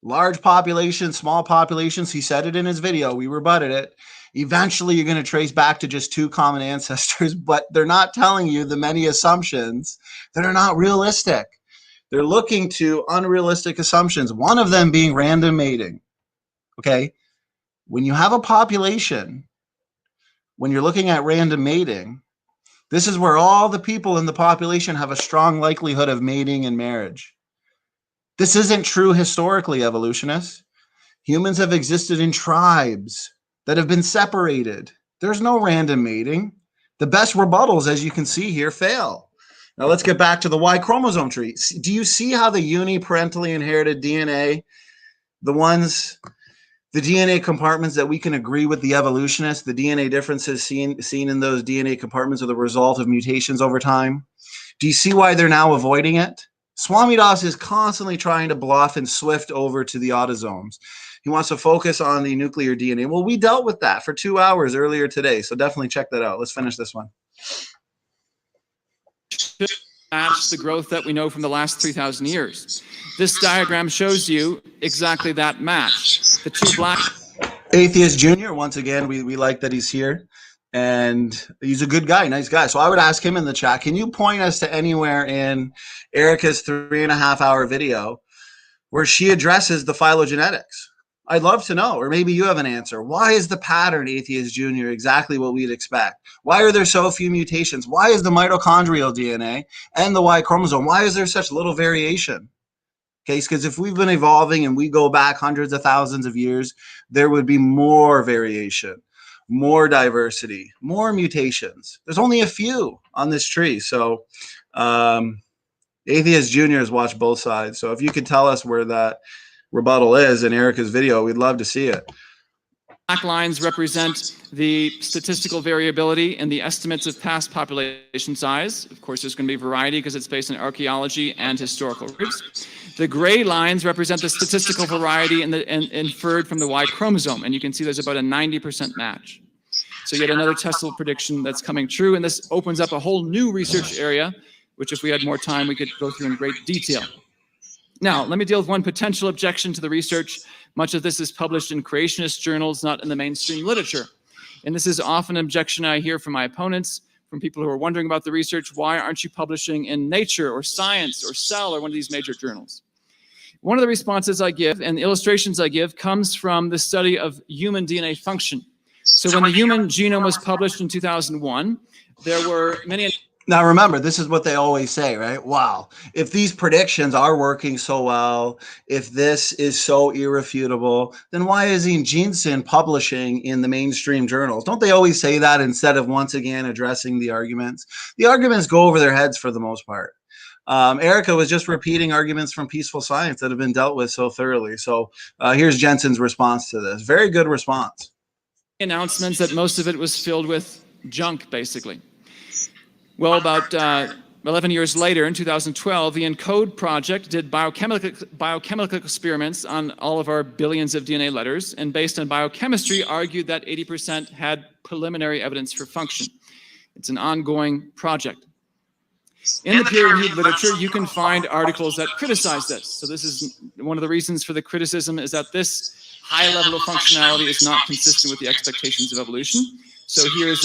A: large populations, small populations, he said it in his video, we rebutted it, eventually you're going to trace back to just two common ancestors, but they're not telling you the many assumptions that are not realistic. They're looking to unrealistic assumptions, one of them being random mating. Okay? When you have a population, when you're looking at random mating, this is where all the people in the population have a strong likelihood of mating and marriage. This isn't true historically, evolutionists. Humans have existed in tribes that have been separated. There's no random mating. The best rebuttals, as you can see here, fail. Now let's get back to the Y chromosome tree. Do you see how the uniparentally inherited DNA, the DNA compartments that we can agree with the evolutionists, the DNA differences seen in those DNA compartments are the result of mutations over time? Do you see why they're now avoiding it? Swamidas is constantly trying to bluff and swift over to the autosomes. He wants to focus on the nuclear DNA. Well, we dealt with that for 2 hours earlier today, so definitely check that out. Let's finish this one.
G: Match the growth that we know from the last 3,000 years. This diagram shows you exactly that match. The two black...
A: Atheist Junior, once again, we like that he's here. And he's a good guy, nice guy. So I would ask him in the chat, can you point us to anywhere in Erica's 3.5-hour video where she addresses the phylogenetics? I'd love to know, or maybe you have an answer. Why is the pattern, Atheist Junior, exactly what we'd expect? Why are there so few mutations? Why is the mitochondrial DNA and the Y chromosome, why is there such little variation? Okay, because if we've been evolving and we go back hundreds of thousands of years, there would be more variation, more diversity, more mutations. There's only a few on this tree. So Atheist Junior has watched both sides. So if you could tell us where that rebuttal is in Erica's video, we'd love to see it.
G: Black lines represent the statistical variability in the estimates of past population size. Of course, there's going to be variety because it's based on archaeology and historical records. The gray lines represent the statistical variety inferred from the Y chromosome, and you can see there's about a 90% match. So yet another testable prediction that's coming true, and this opens up a whole new research area, which if we had more time, we could go through in great detail. Now, let me deal with one potential objection to the research. Much of this is published in creationist journals, not in the mainstream literature. And this is often an objection I hear from my opponents, from people who are wondering about the research. Why aren't you publishing in Nature or Science or Cell or one of these major journals? One of the responses I give and the illustrations I give comes from the study of human DNA function. So when the human genome was published in 2001, there were many...
A: Now, remember, this is what they always say, right? Wow, if these predictions are working so well, if this is so irrefutable, then why isn't Jensen publishing in the mainstream journals? Don't they always say that instead of once again addressing the arguments? The arguments go over their heads for the most part. Erica was just repeating arguments from Peaceful Science that have been dealt with so thoroughly. So here's Jensen's response to this. Very good response.
G: Announcements that most of it was filled with junk, basically. Well, about 11 years later, in 2012, the ENCODE project did biochemical experiments on all of our billions of DNA letters, and based on biochemistry, argued that 80% had preliminary evidence for function. It's an ongoing project. In the peer-reviewed literature, you can find articles that criticize this. So this is one of the reasons for the criticism is that this high level of functionality is not consistent with the expectations of evolution. So here's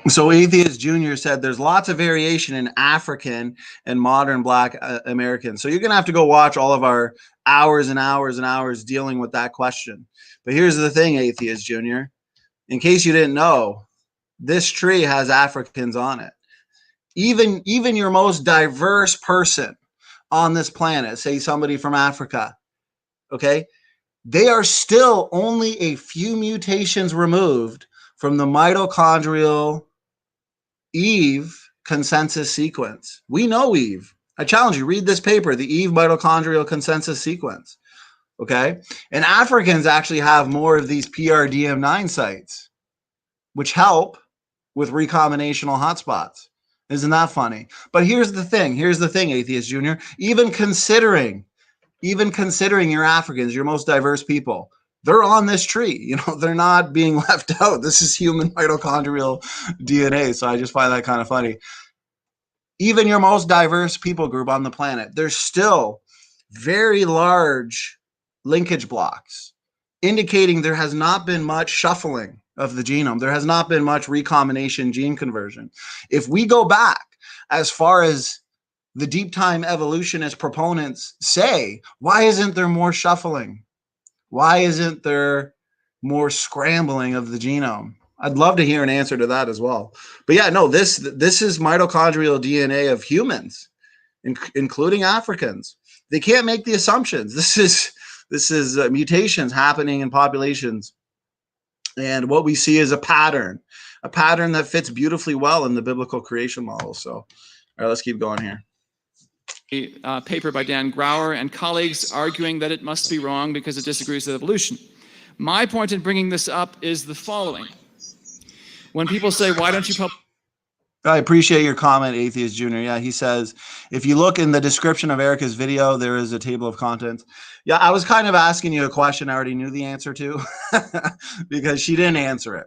A: So Atheist Junior said there's lots of variation in African and modern Black Americans. So you're going to have to go watch all of our hours and hours and hours dealing with that question. But here's the thing, Atheist Junior. In case you didn't know, this tree has Africans on it. even your most diverse person on this planet, say somebody from Africa, okay, they are still only a few mutations removed from the mitochondrial Eve consensus sequence. We know Eve. I challenge you, read this paper, the Eve mitochondrial consensus sequence. Okay. And Africans actually have more of these PRDM9 sites, which help with recombinational hotspots. Isn't that funny? But here's the thing, Atheist Junior, even considering your Africans, your most diverse people, they're on this tree. You know, they're not being left out. This is human mitochondrial DNA. So I just find that kind of funny. Even your most diverse people group on the planet, there's still very large linkage blocks, indicating there has not been much shuffling of the genome. There has not been much recombination gene conversion. If we go back as far as the deep time evolutionist proponents say, why isn't there more shuffling? Why isn't there more scrambling of the genome? I'd love to hear an answer to that as well. But yeah, no, this is mitochondrial DNA of humans, including Africans. They can't make the assumptions. This is mutations happening in populations. And what we see is a pattern that fits beautifully well in the biblical creation model. So, all right, let's keep going here.
G: A paper by Dan Grauer and colleagues arguing that it must be wrong because it disagrees with evolution. My point in bringing this up is the following. When people say, why don't you publish?
A: I appreciate your comment, Atheist Junior. Yeah, he says, if you look in the description of Erica's video, there is a table of contents. Yeah, I was kind of asking you a question I already knew the answer to because she didn't answer it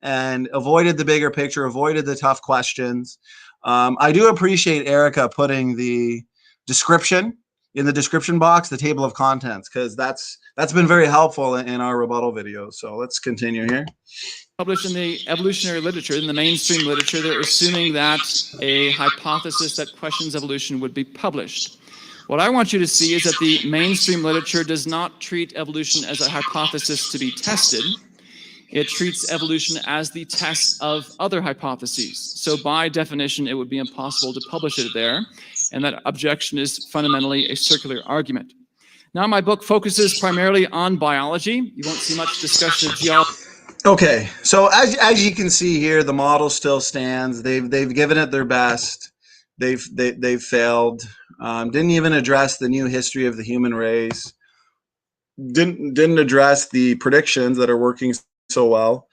A: and avoided the bigger picture, avoided the tough questions. I do appreciate Erica putting the description in the description box, the table of contents, because that's been very helpful in our rebuttal videos. So let's continue here.
G: Published in the evolutionary literature, in the mainstream literature, they're assuming that a hypothesis that questions evolution would be published. What I want you to see is that the mainstream literature does not treat evolution as a hypothesis to be tested. It treats evolution as the test of other hypotheses. So by definition, it would be impossible to publish it there. And that objection is fundamentally a circular argument. Now, my book focuses primarily on biology. You won't see much discussion of geology.
A: Okay, so as you can see here, the model still stands. They've given it their best. They've failed. Didn't even address the new history of the human race. Didn't address the predictions that are working so well.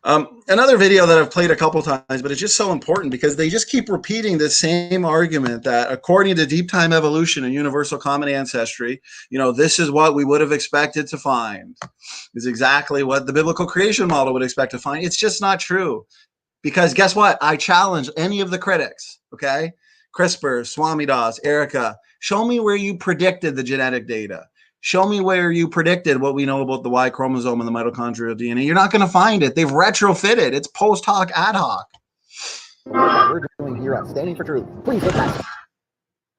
A: Another video that I've played a couple times, but it's just so important because they just keep repeating the same argument that according to deep time evolution and universal common ancestry, you know, this is what we would have expected to find, is exactly what the biblical creation model would expect to find. It's just not true, because guess what? I challenge any of the critics, okay? CRISPR, Swami Das, Erica, show me where you predicted the genetic data. Show me where you predicted what we know about the Y chromosome and the mitochondrial DNA. You're not going to find it. They've retrofitted. It's post hoc ad hoc.
H: We're doing here on Standing for Truth. Please look back.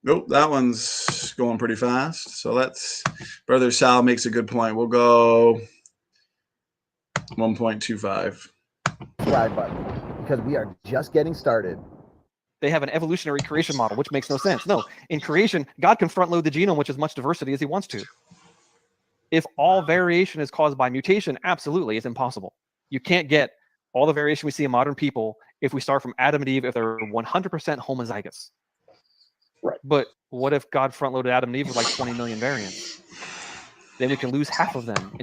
A: Nope, that one's going pretty fast. So let's, Brother Sal makes a good point. We'll go 1.25.
H: Subscribe button, because we are just getting started.
D: They have an evolutionary creation model, which makes no sense. No, in creation, God can front load the genome with as much diversity as he wants to. If all variation is caused by mutation, absolutely, it's impossible. You can't get all the variation we see in modern people if we start from Adam and Eve, if they're 100% homozygous.
H: Right.
D: But what if God front loaded Adam and Eve with like 20 million variants? Then we can lose half of them.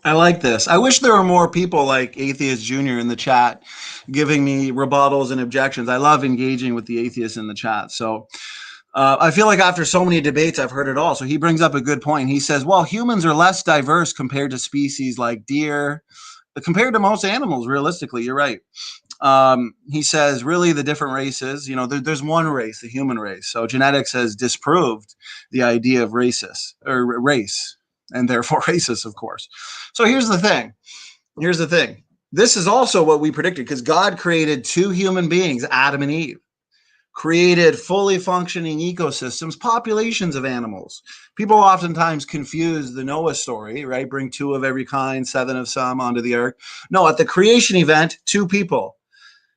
A: I like this. I wish there were more people like Atheist Junior in the chat giving me rebuttals and objections. I love engaging with the atheists in the chat. So I feel like after so many debates, I've heard it all. So he brings up a good point. He says, well, humans are less diverse compared to species like deer, compared to most animals, realistically. You're right. He says, really, the different races, you know, there's one race, the human race. So genetics has disproved the idea of race, and therefore racist, of course. So here's the thing. This is also what we predicted, because God created two human beings, Adam and Eve, created fully functioning ecosystems, populations of animals. People oftentimes confuse the Noah story, right? Bring two of every kind, seven of some onto the ark. No, at the creation event, two people.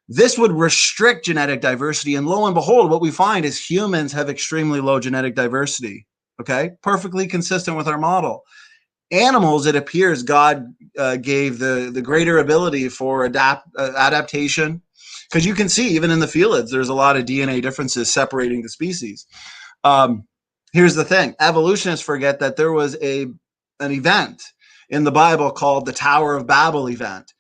A: This would restrict genetic diversity. And lo and behold, what we find is humans have extremely low genetic diversity. Okay, perfectly consistent with our model. Animals, it appears God gave the greater ability for adaptation, because you can see even in the felids, there's a lot of DNA differences separating the species. Here's the thing. Evolutionists forget that there was an event in the Bible called the Tower of Babel event,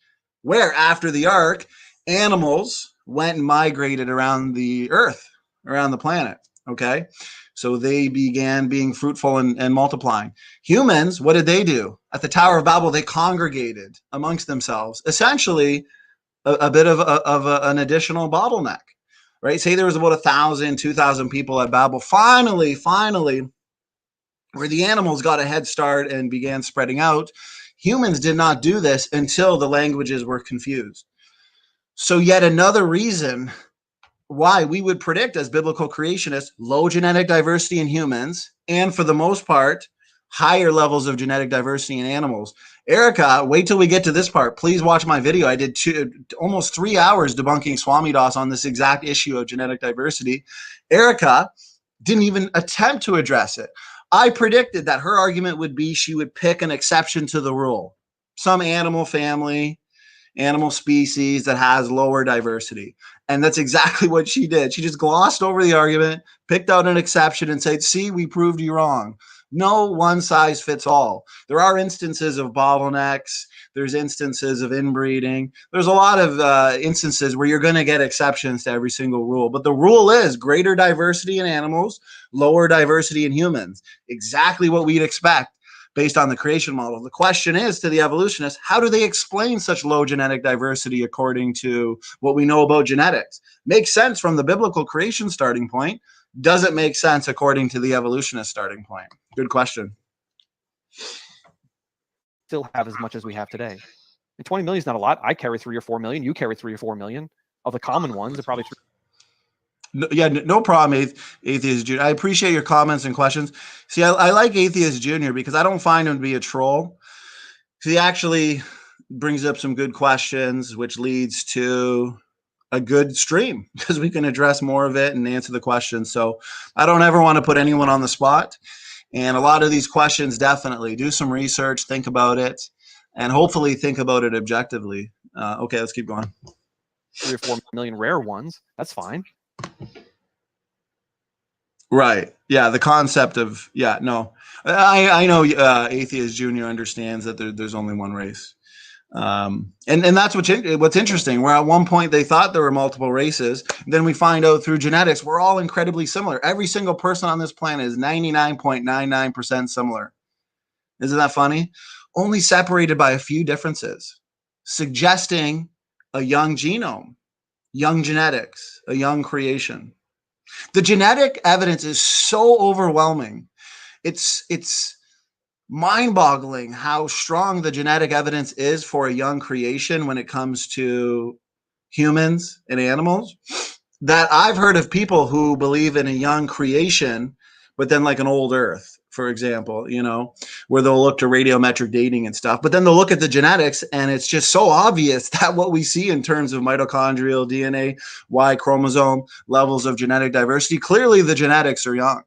A: where after the ark, animals went and migrated around the earth, around the planet. Okay, so they began being fruitful and multiplying. Humans, what did they do? At the Tower of Babel, they congregated amongst themselves, essentially a bit of an additional bottleneck, right? Say there was about 1,000, 2,000 people at Babel. Finally, where the animals got a head start and began spreading out, humans did not do this until the languages were confused. So yet another reason why we would predict as biblical creationists low genetic diversity in humans, and for the most part, higher levels of genetic diversity in animals. Erica, wait till we get to this part. Please watch my video. I did almost 3 hours debunking Swamidas on this exact issue of genetic diversity. Erica didn't even attempt to address it. I predicted that her argument would be she would pick an exception to the rule. Some animal family, animal species that has lower diversity. And that's exactly what she did. She just glossed over the argument, picked out an exception and said, see, we proved you wrong. No one size fits all. There are instances of bottlenecks. There's instances of inbreeding. There's a lot of instances where you're going to get exceptions to every single rule. But the rule is greater diversity in animals, lower diversity in humans. Exactly what we'd expect based on the creation model. The question is to the evolutionists, how do they explain such low genetic diversity according to what we know about genetics? Makes sense from the biblical creation starting point. Doesn't make sense according to the evolutionist starting point. Good question.
D: Still have as much as we have today. And 20 million is not a lot. I carry 3 or 4 million. You carry 3 or 4 million. Of the common ones, are probably 3.
A: No problem, Atheist Junior. I appreciate your comments and questions. See, I like Atheist Junior because I don't find him to be a troll. He actually brings up some good questions, which leads to a good stream because we can address more of it and answer the questions. So I don't ever want to put anyone on the spot. And a lot of these questions, definitely do some research, think about it, and hopefully think about it objectively. Okay, let's keep going.
D: 3 or 4 million rare ones. That's fine.
A: Right. Yeah. The concept of, yeah, no, I know Atheist Junior understands that there's only one race. And that's what's interesting. Where at one point they thought there were multiple races. Then we find out through genetics, we're all incredibly similar. Every single person on this planet is 99.99% similar. Isn't that funny? Only separated by a few differences, suggesting a young genome, young genetics, a young creation. The genetic evidence is so overwhelming. It's mind-boggling how strong the genetic evidence is for a young creation when it comes to humans and animals, that I've heard of people who believe in a young creation, but then like an old Earth, for example, where they'll look to radiometric dating and stuff, but then they'll look at the genetics and it's just so obvious that what we see in terms of mitochondrial DNA, Y chromosome, levels of genetic diversity, clearly the genetics are young,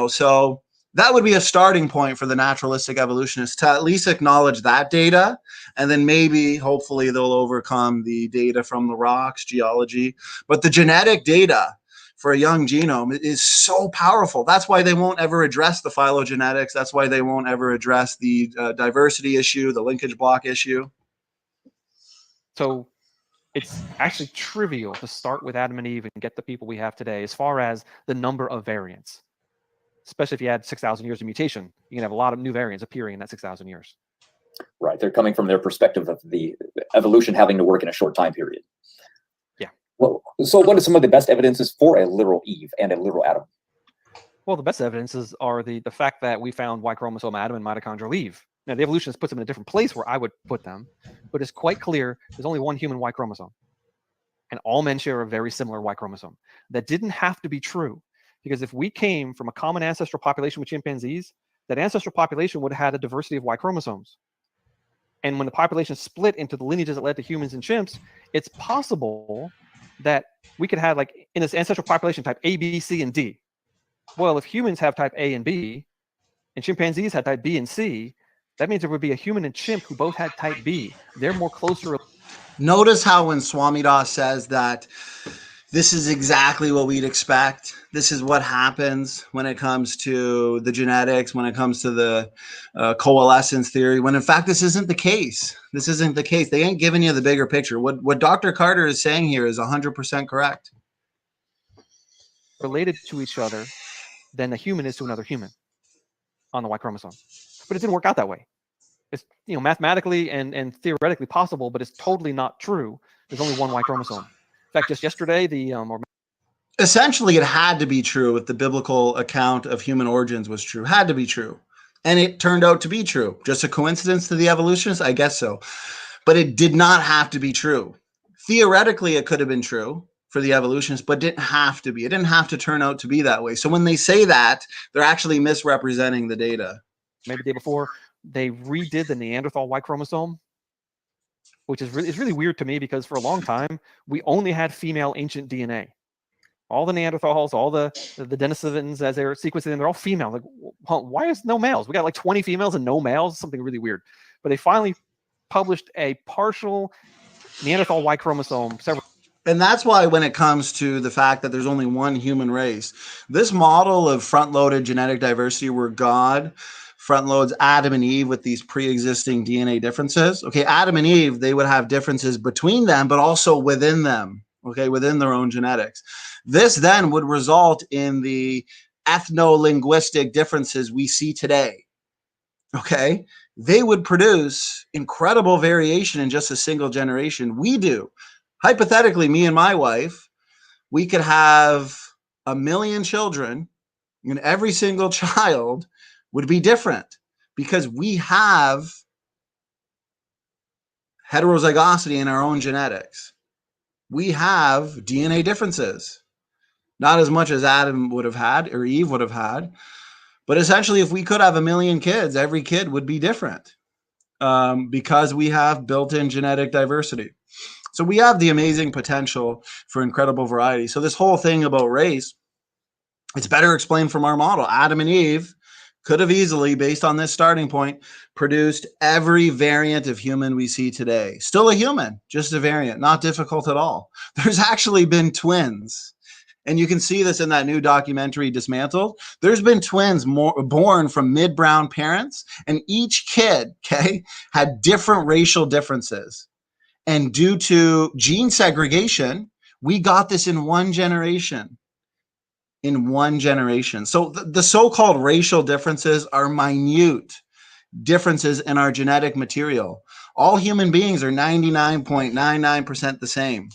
A: so that would be a starting point for the naturalistic evolutionists to at least acknowledge that data. And then maybe, hopefully, they'll overcome the data from the rocks, geology. But the genetic data for a young genome is so powerful. That's why they won't ever address the phylogenetics. That's why they won't ever address the diversity issue, the linkage block issue.
D: So it's actually trivial to start with Adam and Eve and get the people we have today as far as the number of variants. Especially if you add 6,000 years of mutation, you can have a lot of new variants appearing in that 6,000 years.
I: Right. They're coming from their perspective of the evolution having to work in a short time period.
D: Yeah.
I: Well, so what are some of the best evidences for a literal Eve and a literal Adam?
D: Well, the best evidences are the fact that we found Y chromosome Adam and mitochondrial Eve. Now, the evolutionist puts them in a different place where I would put them, but it's quite clear there's only one human Y chromosome. And all men share a very similar Y chromosome. That didn't have to be true. Because if we came from a common ancestral population with chimpanzees, that ancestral population would have had a diversity of Y chromosomes. And when the population split into the lineages that led to humans and chimps, it's possible that we could have, like, in this ancestral population, type A, B, C, and D. Well, if humans have type A and B, and chimpanzees had type B and C, that means there would be a human and chimp who both had type B. They're more closer.
A: Notice how when Swamidass says that this is exactly what we'd expect, this is what happens when it comes to the genetics, when it comes to the coalescence theory, when in fact this isn't the case. This isn't the case. They ain't giving you the bigger picture. What Dr. Carter is saying here is 100% correct.
D: Related to each other than a human is to another human on the Y chromosome. But it didn't work out that way. It's, mathematically and theoretically possible, but it's totally not true. There's only one Y chromosome. In fact, just yesterday,
A: essentially it had to be true if the biblical account of human origins was true. Had to be true. And it turned out to be true. Just a coincidence to the evolutionists? I guess so. But it did not have to be true. Theoretically, it could have been true for the evolutionists, but didn't have to be. It didn't have to turn out to be that way. So when they say that, they're actually misrepresenting the data.
D: Maybe the day before, they redid the Neanderthal Y chromosome, which is really weird to me, because for a long time, we only had female ancient DNA. All the Neanderthals, all the Denisovans, as they're sequencing them, they're all female. Like, why is no males? We got like 20 females and no males? Something really weird. But they finally published a partial Neanderthal Y chromosome
A: And that's why when it comes to the fact that there's only one human race, this model of front-loaded genetic diversity where God front-loads Adam and Eve with these pre-existing DNA differences. Okay, Adam and Eve, they would have differences between them, but also within them, okay, within their own genetics. This then would result in the ethno-linguistic differences we see today, okay? They would produce incredible variation in just a single generation. We do. Hypothetically, me and my wife, we could have 1 million children, and every single child would be different because we have heterozygosity in our own genetics. We have DNA differences, not as much as Adam would have had or Eve would have had, but essentially if we could have 1 million kids, every kid would be different because we have built-in genetic diversity. So we have the amazing potential for incredible variety. So this whole thing about race, it's better explained from our model. Adam and Eve could have easily, based on this starting point, produced every variant of human we see today. Still a human, just a variant, not difficult at all. There's actually been twins. And you can see this in that new documentary, Dismantled. There's been twins born from mid-brown parents, and each kid, okay, had different racial differences. And due to gene segregation, we got this in one generation. In one generation. So the so-called racial differences are minute differences in our genetic material. All human beings are 99.99% the same.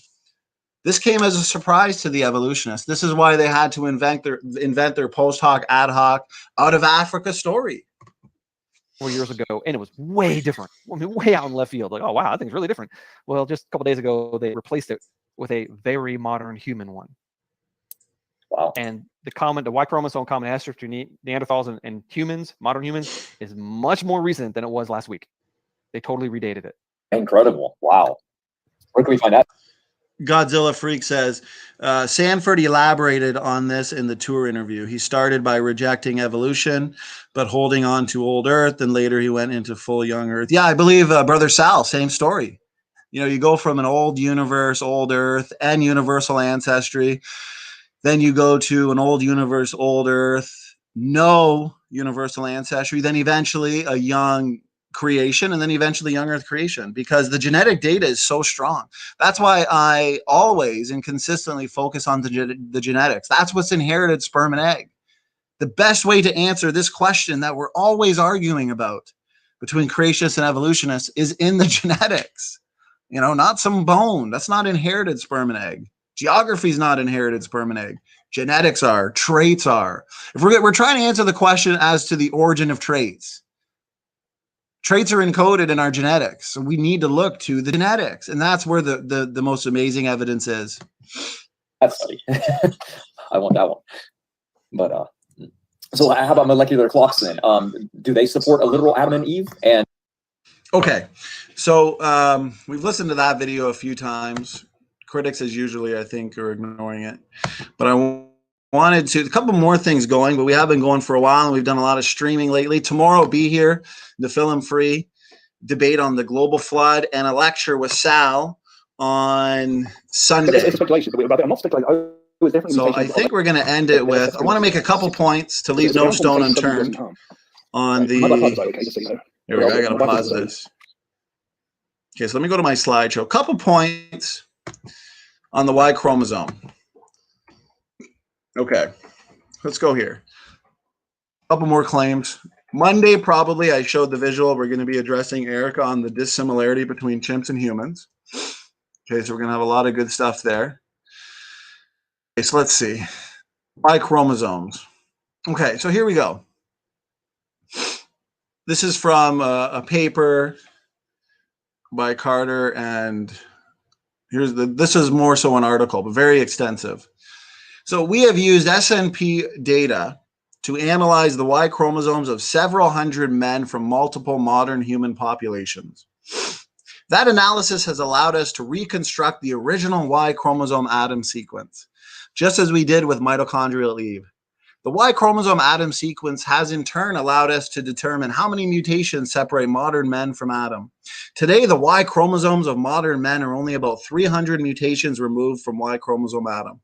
A: This came as a surprise to the evolutionists. This is why they had to invent their post hoc ad hoc out of Africa story.
D: 4 years ago, and it was way different. I mean, way out in left field. Like, oh wow, I think it's really different. Well, just a couple days ago, they replaced it with a very modern human one.
I: Wow.
D: And the Y chromosome common ancestor between Neanderthals and humans, modern humans, is much more recent than it was last week. They totally redated it.
I: Incredible. Wow. Where can we find that?
A: Godzilla Freak says, Sanford elaborated on this in the tour interview. He started by rejecting evolution, but holding on to old Earth, and later he went into full young Earth. Yeah, I believe Brother Sal, same story. You go from an old universe, old Earth, and universal ancestry. Then you go to an old universe, old Earth, no universal ancestry, then eventually a young creation, and then eventually young Earth creation, because the genetic data is so strong. That's why I always and consistently focus on the genetics. That's what's inherited sperm and egg. The best way to answer this question that we're always arguing about between creationists and evolutionists is in the genetics. Not some bone. That's not inherited sperm and egg. Geography is not inherited sperm and egg. Genetics are. Traits are. If we're trying to answer the question as to the origin of traits, traits are encoded in our genetics. So we need to look to the genetics. And that's where the most amazing evidence is.
I: That's funny. I want that one. But so how about molecular clocks then? Do they support a literal Adam and Eve? And
A: Okay, so we've listened to that video a few times. Critics, as usually, I think, are ignoring it. But I wanted to, a couple more things going, but we have been going for a while, and we've done a lot of streaming lately. Tomorrow, be here, the Film Free debate on the global flood, and a lecture with Sal on Sunday.
H: It's speculation, but I'm not speculating.
A: So I think we're going to end it with, I want to make a couple points to leave no stone unturned on the, here we go, I got to pause this. Okay, so let me go to my slideshow. Couple points on the Y chromosome. Okay, let's go here. Couple more claims. Monday, probably, I showed the visual. We're going to be addressing Erica on the dissimilarity between chimps and humans. Okay, so we're going to have a lot of good stuff there. Okay, so let's see. Y chromosomes. Okay, so here we go. This is from a paper by Carter, and this is more so an article, but very extensive. So we have used SNP data to analyze the Y chromosomes of several hundred men from multiple modern human populations. That analysis has allowed us to reconstruct the original Y chromosome atom sequence, just as we did with mitochondrial Eve. The Y chromosome atom sequence has in turn allowed us to determine how many mutations separate modern men from Adam. Today, the Y chromosomes of modern men are only about 300 mutations removed from Y chromosome Adam.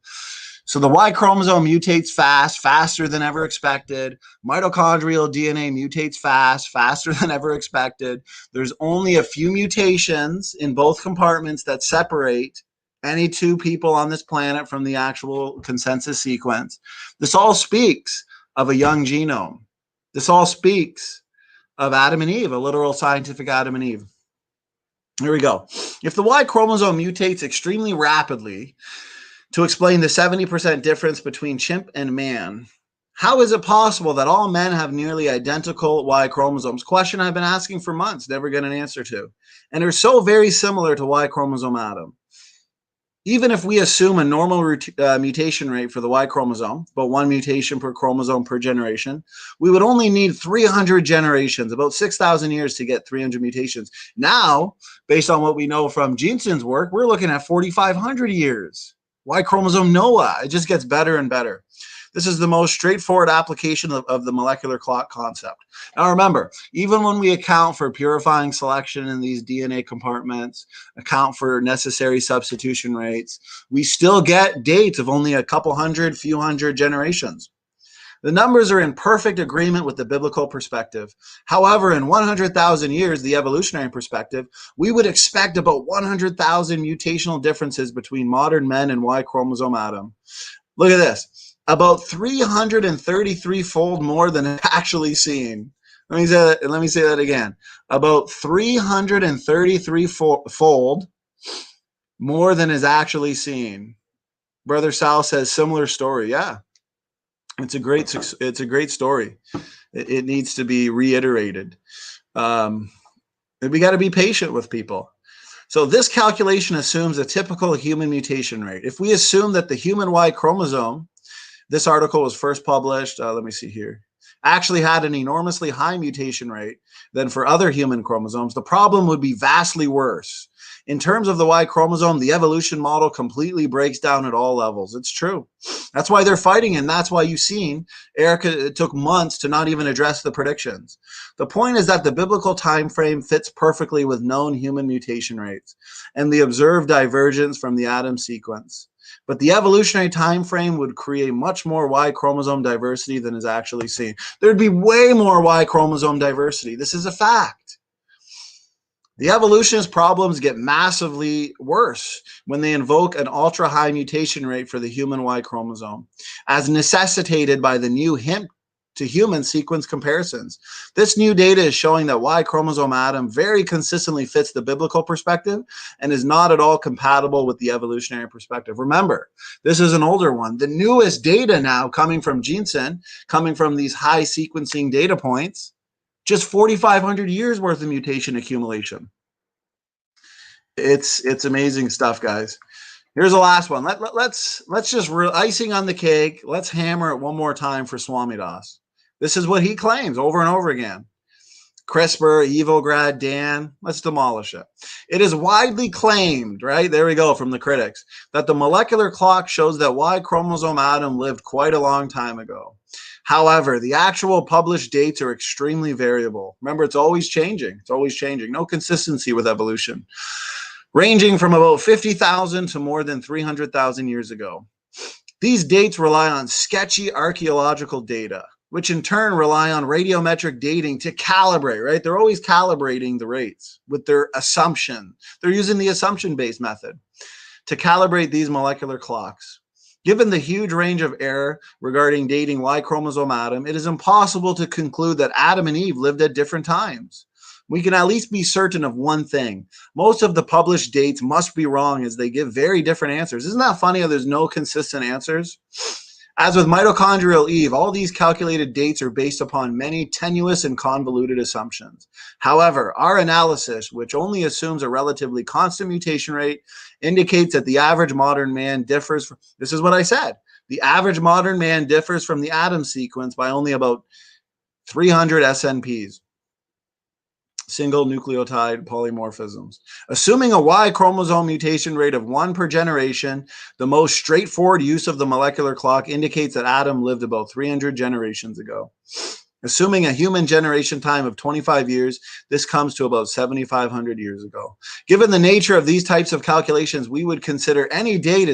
A: So the Y chromosome mutates fast, faster than ever expected. Mitochondrial DNA mutates fast, faster than ever expected. There's only a few mutations in both compartments that separate any two people on this planet from the actual consensus sequence. This all speaks of a young genome. This all speaks of Adam and Eve, a literal scientific Adam and Eve. Here we go. If the Y chromosome mutates extremely rapidly to explain the 70% difference between chimp and man, how is it possible that all men have nearly identical Y chromosomes? Question I've been asking for months, never get an answer to. And they're so very similar to Y chromosome Adam. Even if we assume a normal mutation rate for the Y chromosome, about 1 mutation per chromosome per generation, we would only need 300 generations, about 6,000 years to get 300 mutations. Now, based on what we know from Jensen's work, we're looking at 4,500 years. Y chromosome Noah, it just gets better and better. This is the most straightforward application of the molecular clock concept. Now remember, even when we account for purifying selection in these DNA compartments, account for necessary substitution rates, we still get dates of only a couple hundred, few hundred generations. The numbers are in perfect agreement with the biblical perspective. However, in 100,000 years, the evolutionary perspective, we would expect about 100,000 mutational differences between modern men and Y chromosome Adam. Look at this. About 333-fold more than actually seen. Let me say that again. About 333-fold more than is actually seen. Brother Sal says similar story. Yeah, it's a great story. It needs to be reiterated. We got to be patient with people. So this calculation assumes a typical human mutation rate. If we assume that the human Y chromosome, this article was first published, let me see here, actually had an enormously high mutation rate than for other human chromosomes, the problem would be vastly worse. In terms of the Y chromosome, the evolution model completely breaks down at all levels. It's true. That's why they're fighting, and that's why you've seen Erica, it took months to not even address the predictions. The point is that the biblical time frame fits perfectly with known human mutation rates and the observed divergence from the Adam sequence. But the evolutionary time frame would create much more Y chromosome diversity than is actually seen. There'd be way more Y chromosome diversity. This is a fact. The evolutionist problems get massively worse when they invoke an ultra-high mutation rate for the human Y chromosome, as necessitated by the new hemp to human sequence comparisons. This new data is showing that Y chromosome Adam very consistently fits the biblical perspective and is not at all compatible with the evolutionary perspective. Remember, this is an older one. The newest data now coming from Jensen, coming from these high sequencing data points, just 4,500 years worth of mutation accumulation. It's amazing stuff, guys. Here's the last one. Let's just icing on the cake. Let's hammer it one more time for Swamidas. This is what he claims over and over again. CRISPR, Evograd, Dan, let's demolish it. It is widely claimed, right? There we go from the critics, that the molecular clock shows that Y chromosome Adam lived quite a long time ago. However, the actual published dates are extremely variable. Remember, it's always changing. It's always changing. No consistency with evolution. Ranging from about 50,000 to more than 300,000 years ago. These dates rely on sketchy archaeological data, which in turn rely on radiometric dating to calibrate, right? They're always calibrating the rates with their assumption. They're using the assumption-based method to calibrate these molecular clocks. Given the huge range of error regarding dating Y chromosome Adam, it is impossible to conclude that Adam and Eve lived at different times. We can at least be certain of one thing. Most of the published dates must be wrong as they give very different answers. Isn't that funny how there's no consistent answers? As with mitochondrial Eve, all these calculated dates are based upon many tenuous and convoluted assumptions. However, our analysis, which only assumes a relatively constant mutation rate, indicates that the average modern man differs from, this is what I said, the average modern man differs from the Adam sequence by only about 300 SNPs. Single nucleotide polymorphisms. Assuming a Y chromosome mutation rate of 1 per generation, the most straightforward use of the molecular clock indicates that Adam lived about 300 generations ago. Assuming a human generation time of 25 years, this comes to about 7,500 years ago. Given the nature of these types of calculations, we would consider any date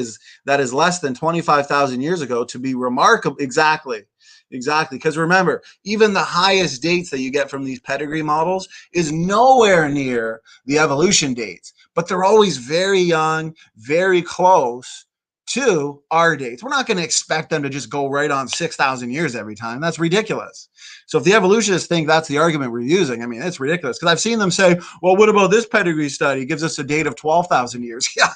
A: that is less than 25,000 years ago to be remarkable. Exactly. Because remember, even the highest dates that you get from these pedigree models is nowhere near the evolution dates, but they're always very young, very close to our dates. We're not going to expect them to just go right on 6,000 years every time. That's ridiculous. So if the evolutionists think that's the argument we're using, I mean, it's ridiculous. Because I've seen them say, well, what about this pedigree study? It gives us a date of 12,000 years. Yeah,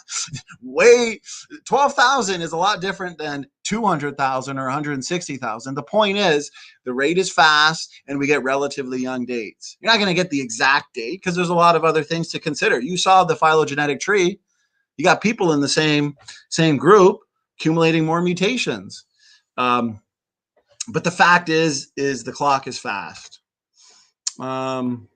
A: 12,000 is a lot different than 200,000 or 160,000. The point is, the rate is fast and we get relatively young dates. You're not going to get the exact date because there's a lot of other things to consider. You saw the phylogenetic tree. You got people in the same group accumulating more mutations. But the fact is the clock is fast. And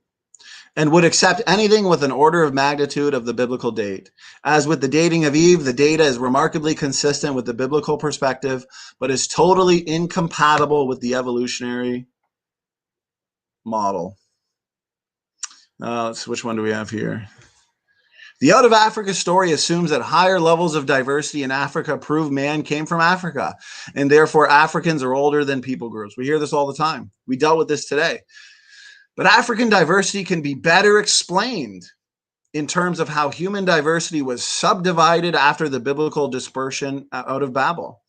A: would accept anything with an order of magnitude of the biblical date. As with the dating of Eve, the data is remarkably consistent with the biblical perspective, but is totally incompatible with the evolutionary model. Which one do we have here? The Out of Africa story assumes that higher levels of diversity in Africa prove man came from Africa, and therefore Africans are older than people groups. We hear this all the time. We dealt with this today. But African diversity can be better explained in terms of how human diversity was subdivided after the biblical dispersion out of Babel.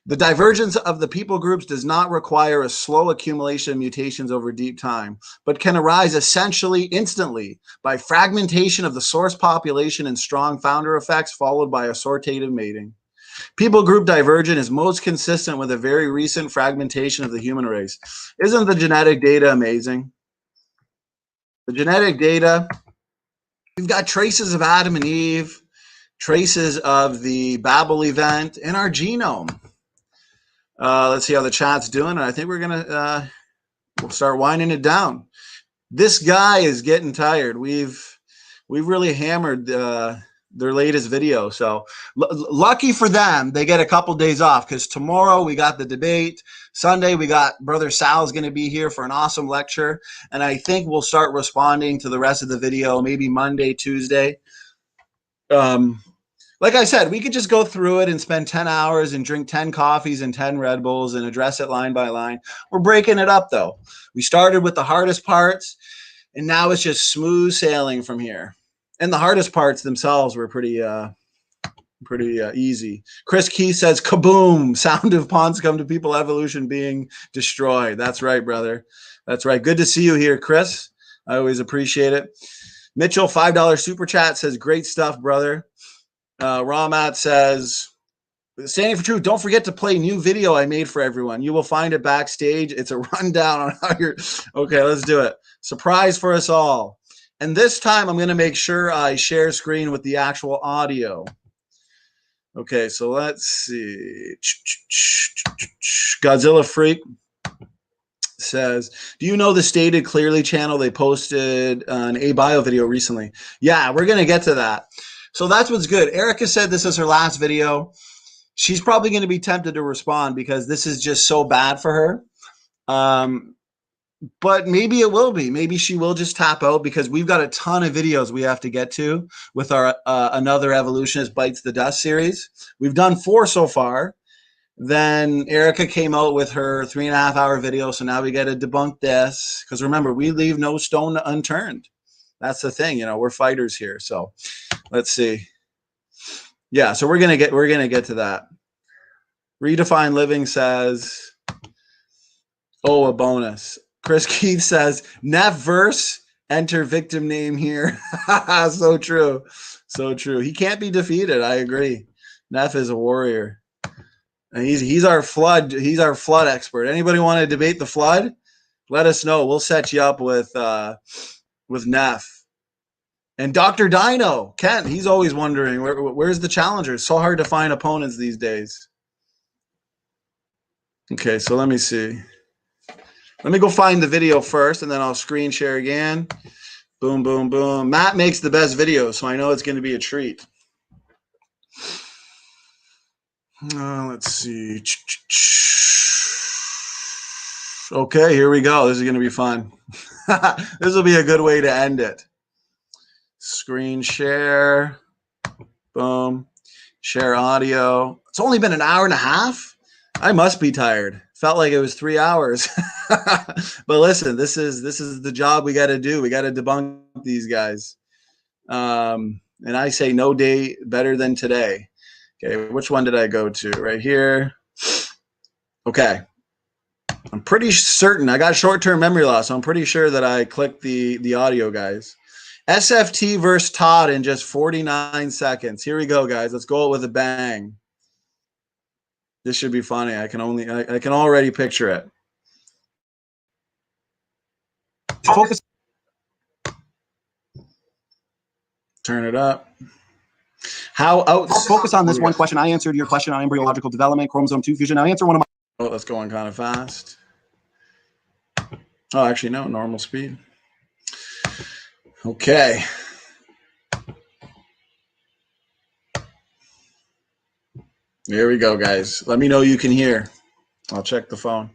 A: The divergence of the people groups does not require a slow accumulation of mutations over deep time, but can arise essentially instantly by fragmentation of the source population and strong founder effects followed by assortative mating. People group divergence is most consistent with a very recent fragmentation of the human race. Isn't the genetic data amazing? The genetic data, we've got traces of Adam and Eve, traces of the Babel event in our genome. Let's see how the chat's doing. And I think we're gonna we'll start winding it down. This guy is getting tired. We've really hammered their latest video. So lucky for them, they get a couple days off because tomorrow we got the debate. Sunday we got Brother Sal's going to be here for an awesome lecture, and I think we'll start responding to the rest of the video maybe Monday, Tuesday. Like I said, we could just go through it and spend 10 hours and drink 10 coffees and 10 Red Bulls and address it line by line. We're breaking it up, though. We started with the hardest parts, and now it's just smooth sailing from here. And the hardest parts themselves were pretty easy. Chris Key says, kaboom, sound of pawns come to people, evolution being destroyed. That's right, brother. That's right. Good to see you here, Chris. I always appreciate it. Mitchell, $5 super chat, says, great stuff, brother. Ramat says, standing for truth, don't forget to play new video I made for everyone. You will find it backstage. It's a rundown on how you're okay. Let's do it. Surprise for us all. And this time I'm going to make sure I share screen with the actual audio. Okay, so let's see. Godzilla Freak says, do you know the Stated Clearly channel? They posted an A-Bio video recently. Yeah, we're going to get to that. So that's what's good. Erica said this is her last video. She's probably going to be tempted to respond because this is just so bad for her. But maybe it will be. Maybe she will just tap out because we've got a ton of videos we have to get to with our Another Evolutionist Bites the Dust series. We've done 4 so far. Then Erica came out with her 3.5-hour video. So now we got to debunk this because remember, we leave no stone unturned. That's the thing. You know, we're fighters here. So let's see. Yeah. So we're going to get to that. Redefine Living says, oh, a bonus. Chris Keith says, Neff verse, enter victim name here. So true. So true. He can't be defeated. I agree. Neff is a warrior. And he's our flood expert. Anybody want to debate the flood? Let us know. We'll set you up with Neff. And Dr. Dino, Kent, he's always wondering where's the challenger? It's so hard to find opponents these days. Okay, so let me see. Let me go find the video first, and then I'll screen share again. Boom, boom, boom. Matt makes the best videos, so I know it's going to be a treat. Let's see. Okay, here we go. This is going to be fun. This will be a good way to end it. Screen share. Boom. Share audio. It's only been an hour and a half. I must be tired. Felt like it was 3 hours. But listen, this is the job we got to do. We got to debunk these guys. And I say no day better than today. Okay, which one did I go to? Right here. Okay. I'm pretty certain. I got short-term memory loss, so I'm pretty sure that I clicked the audio, guys. SFT versus Todd in just 49 seconds. Here we go, guys. Let's go with a bang. This should be funny. I can already picture it. Focus. Turn it up.
H: Focus on this one question. I answered your question on embryological development, chromosome 2 fusion. Now answer one of my.
A: Oh, that's going kind of fast. Oh, actually, no, normal speed. Okay. Here we go, guys. Let me know you can hear. I'll check the phone.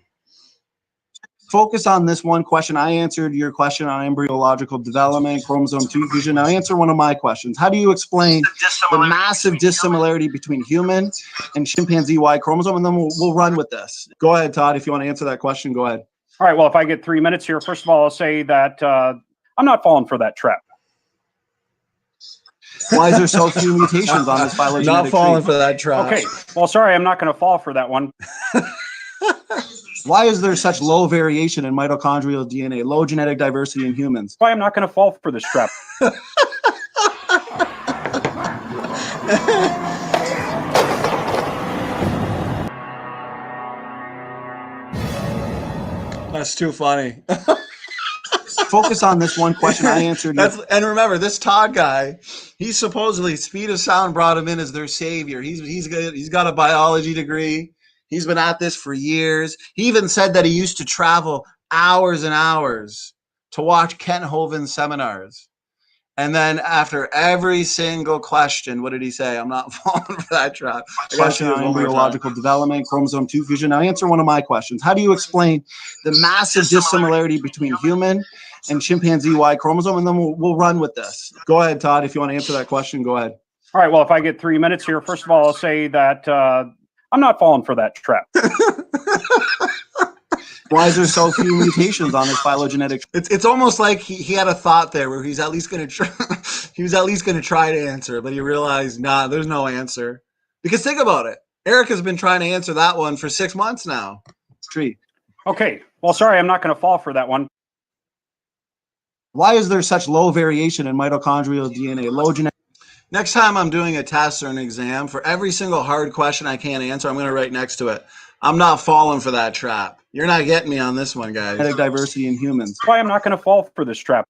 H: Focus on this one question. I answered your question on embryological development, chromosome 2 fusion. Now answer one of my questions. How do you explain the massive dissimilarity between human and chimpanzee Y chromosome? And then we'll run with this. Go ahead, Todd. If you want to answer that question, go ahead.
J: All right. Well, if I get 3 minutes here, first of all, I'll say that I'm not falling for that trap.
H: Why is there so few mutations on this phylogenetic
A: Not falling
H: tree?
A: for that trap.
J: Okay. Well, sorry, I'm not going to fall for that one.
H: Why is there such low variation in mitochondrial DNA, low genetic diversity in humans?
J: Why I'm not going to fall for this trap.
A: That's too funny.
H: Focus on this one question. I answered.
A: And remember, this Todd guy, he's supposedly speed of sound brought him in as their savior. He's got a biology degree. He's been at this for years. He even said that he used to travel hours and hours to watch Kent Hovind's seminars. And then after every single question, what did he say? I'm not falling for that trap.
H: Question on embryological development, chromosome 2 fusion. Now answer one of my questions. How do you explain the massive dissimilarity between human and chimpanzee Y chromosome? And then we'll run with this. Go ahead, Todd. If you want to answer that question, go ahead.
J: All right. Well, if I get 3 minutes here, first of all, I'll say that I'm not falling for that trap.
H: Why is there so few mutations on this phylogenetic?
A: It's almost like he had a thought there where he's at least going to try. He was at least going to try to answer, but he realized, nah, there's no answer. Because think about it, Erica's been trying to answer that one for 6 months now.
H: Tree.
J: Okay. Well, sorry, I'm not going to fall for that one.
H: Why is there such low variation in mitochondrial DNA, low genetic?
A: Next time I'm doing a test or an exam, for every single hard question I can't answer, I'm going to write next to it, I'm not falling for that trap. You're not getting me on this one, guys.
H: Genetic diversity in humans.
J: Why I'm not going to fall for this trap.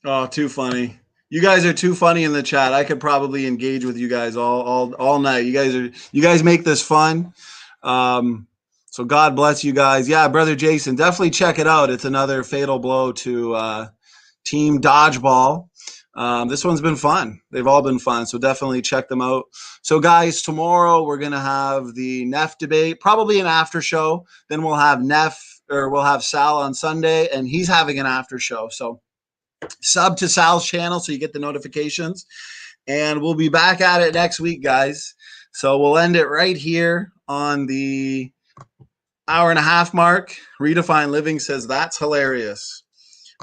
A: Oh, too funny.
H: You guys are too funny in the chat. I could probably engage with you guys all night. You guys make this fun. So God bless you guys. Yeah, brother Jason, definitely check it out. It's another fatal blow to Team Dodgeball. This one's been fun. They've all been fun. So definitely check them out. So guys, tomorrow we're gonna have the Neff debate, probably an after show. Then we'll have we'll have Sal on Sunday, and he's having an after show. So sub to Sal's channel so you get the notifications, and we'll be back at it next week, guys. So we'll end it right here on the hour-and-a-half mark. Redefine Living says that's hilarious.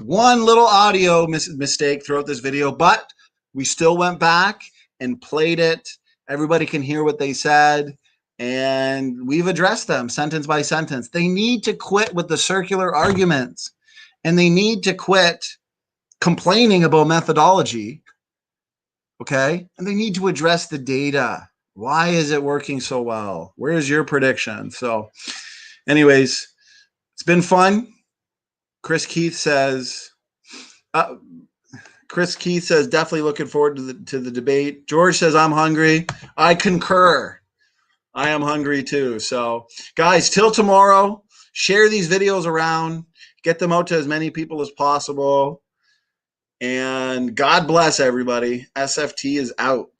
H: One little audio mistake throughout this video, but we still went back and played it. Everybody can hear what they said, and we've addressed them sentence by sentence. They need to quit with the circular arguments, and they need to quit complaining about methodology, okay? And they need to address the data. Why is it working so well? Where's your prediction? So anyways, it's been fun. Chris Keith says definitely looking forward to the debate. George says I'm hungry. I concur. I am hungry too. So guys, till tomorrow, share these videos around, get them out to as many people as possible. And God bless everybody. SFT is out.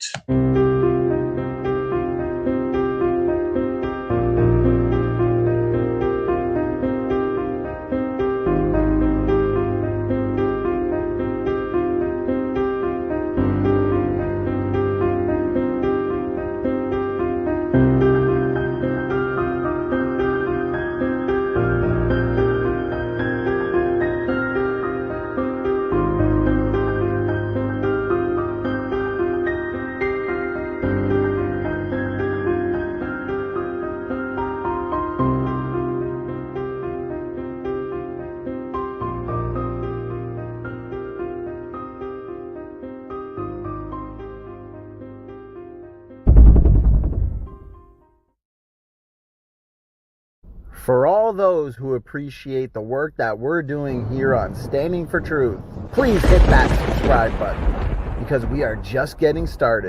K: For all those who appreciate the work that we're doing here on Standing for Truth, please hit that subscribe button because we are just getting started.